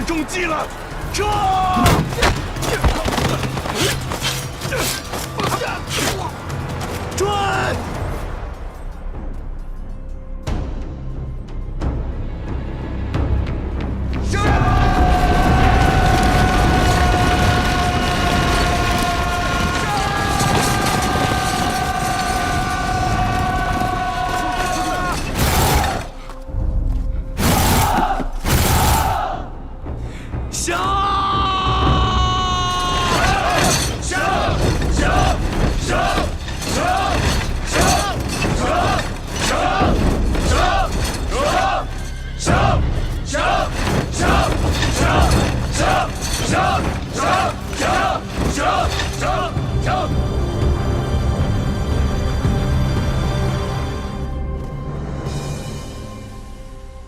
中计了，撤！追！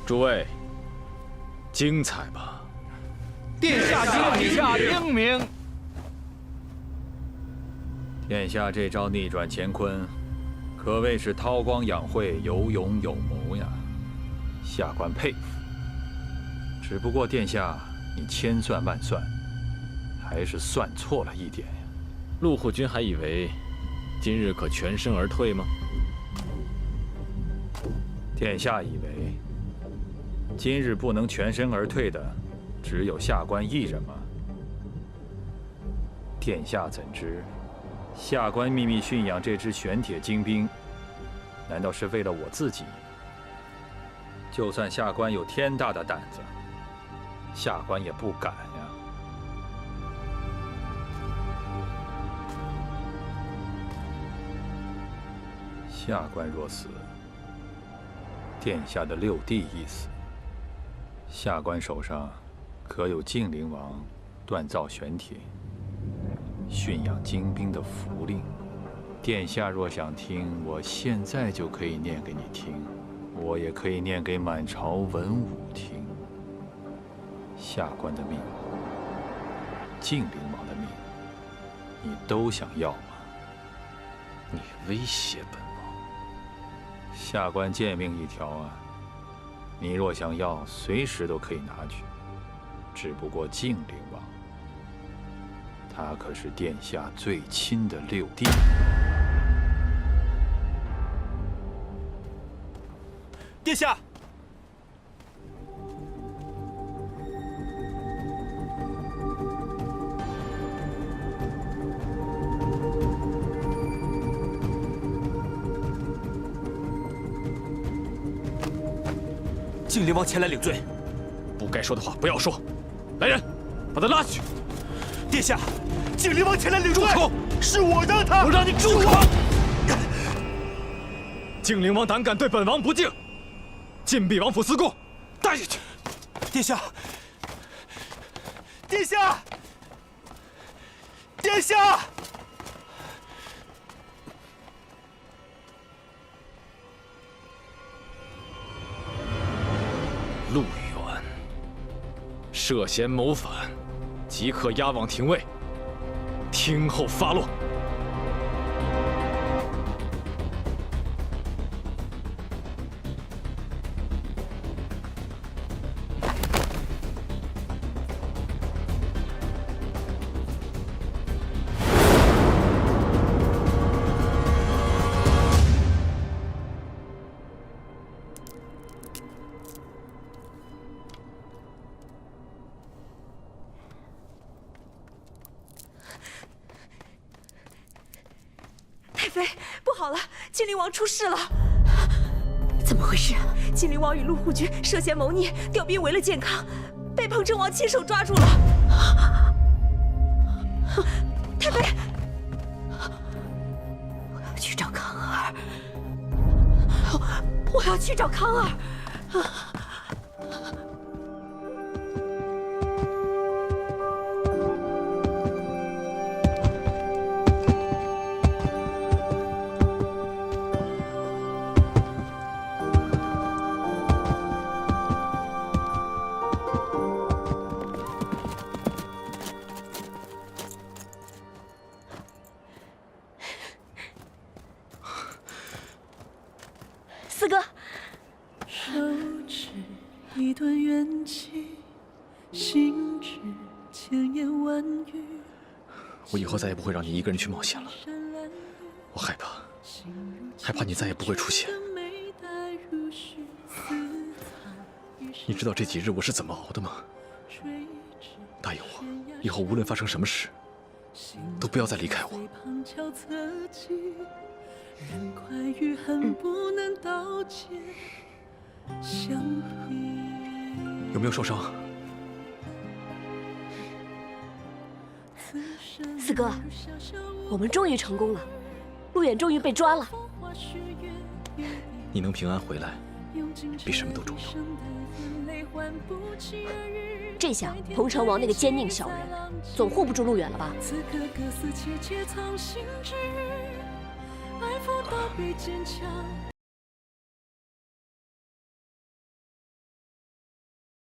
诸位，精彩吧！殿下英明。殿下这招逆转乾坤，可谓是韬光养晦、有勇有谋呀，下官佩服。只不过殿下，你千算万算，还是算错了一点呀。陆虎军还以为今日可全身而退吗？殿下以为今日不能全身而退的，只有下官一人吗？殿下怎知，下官秘密驯养这支玄铁精兵，难道是为了我自己？就算下官有天大的胆子，下官也不敢呀。下官若死，殿下的六弟已死，下官手上可有晋灵王锻造玄铁、驯养精兵的符令。殿下若想听，我现在就可以念给你听，我也可以念给满朝文武听。下官的命，晋灵王的命，你都想要吗？你威胁本王？下官贱命一条啊！你若想要，随时都可以拿去。只不过晋灵王，他可是殿下最亲的六弟。殿下。 晋灵王前来领罪，不该说的话不要说。来人，把他拉下去。殿下，晋灵王前来领罪，住口！是我让他，我让你住口！晋灵王胆敢对本王不敬，禁闭王府司供，带下去。殿下，殿下，殿下！ 陆远涉嫌谋反，即刻押往廷尉，听候发落。太妃，不好了，晋灵王出事了！怎么回事？晋灵王与陆护军涉嫌谋逆，调兵围了建康，被彭城王亲手抓住了。太妃，我要去找康儿，我要去找康儿。四哥，手持一段怨气，心知千言万语。我以后再也不会让你一个人去冒险了。我害怕，害怕你再也不会出现。你知道这几日我是怎么熬的吗？答应我，以后无论发生什么事，都不要再离开我。人快与恨不能刀剑相比。有没有受伤？四哥，我们终于成功了，陆远终于被抓了。你能平安回来，比什么都重要。这下彭城王那个奸佞小人，总护不住陆远了吧？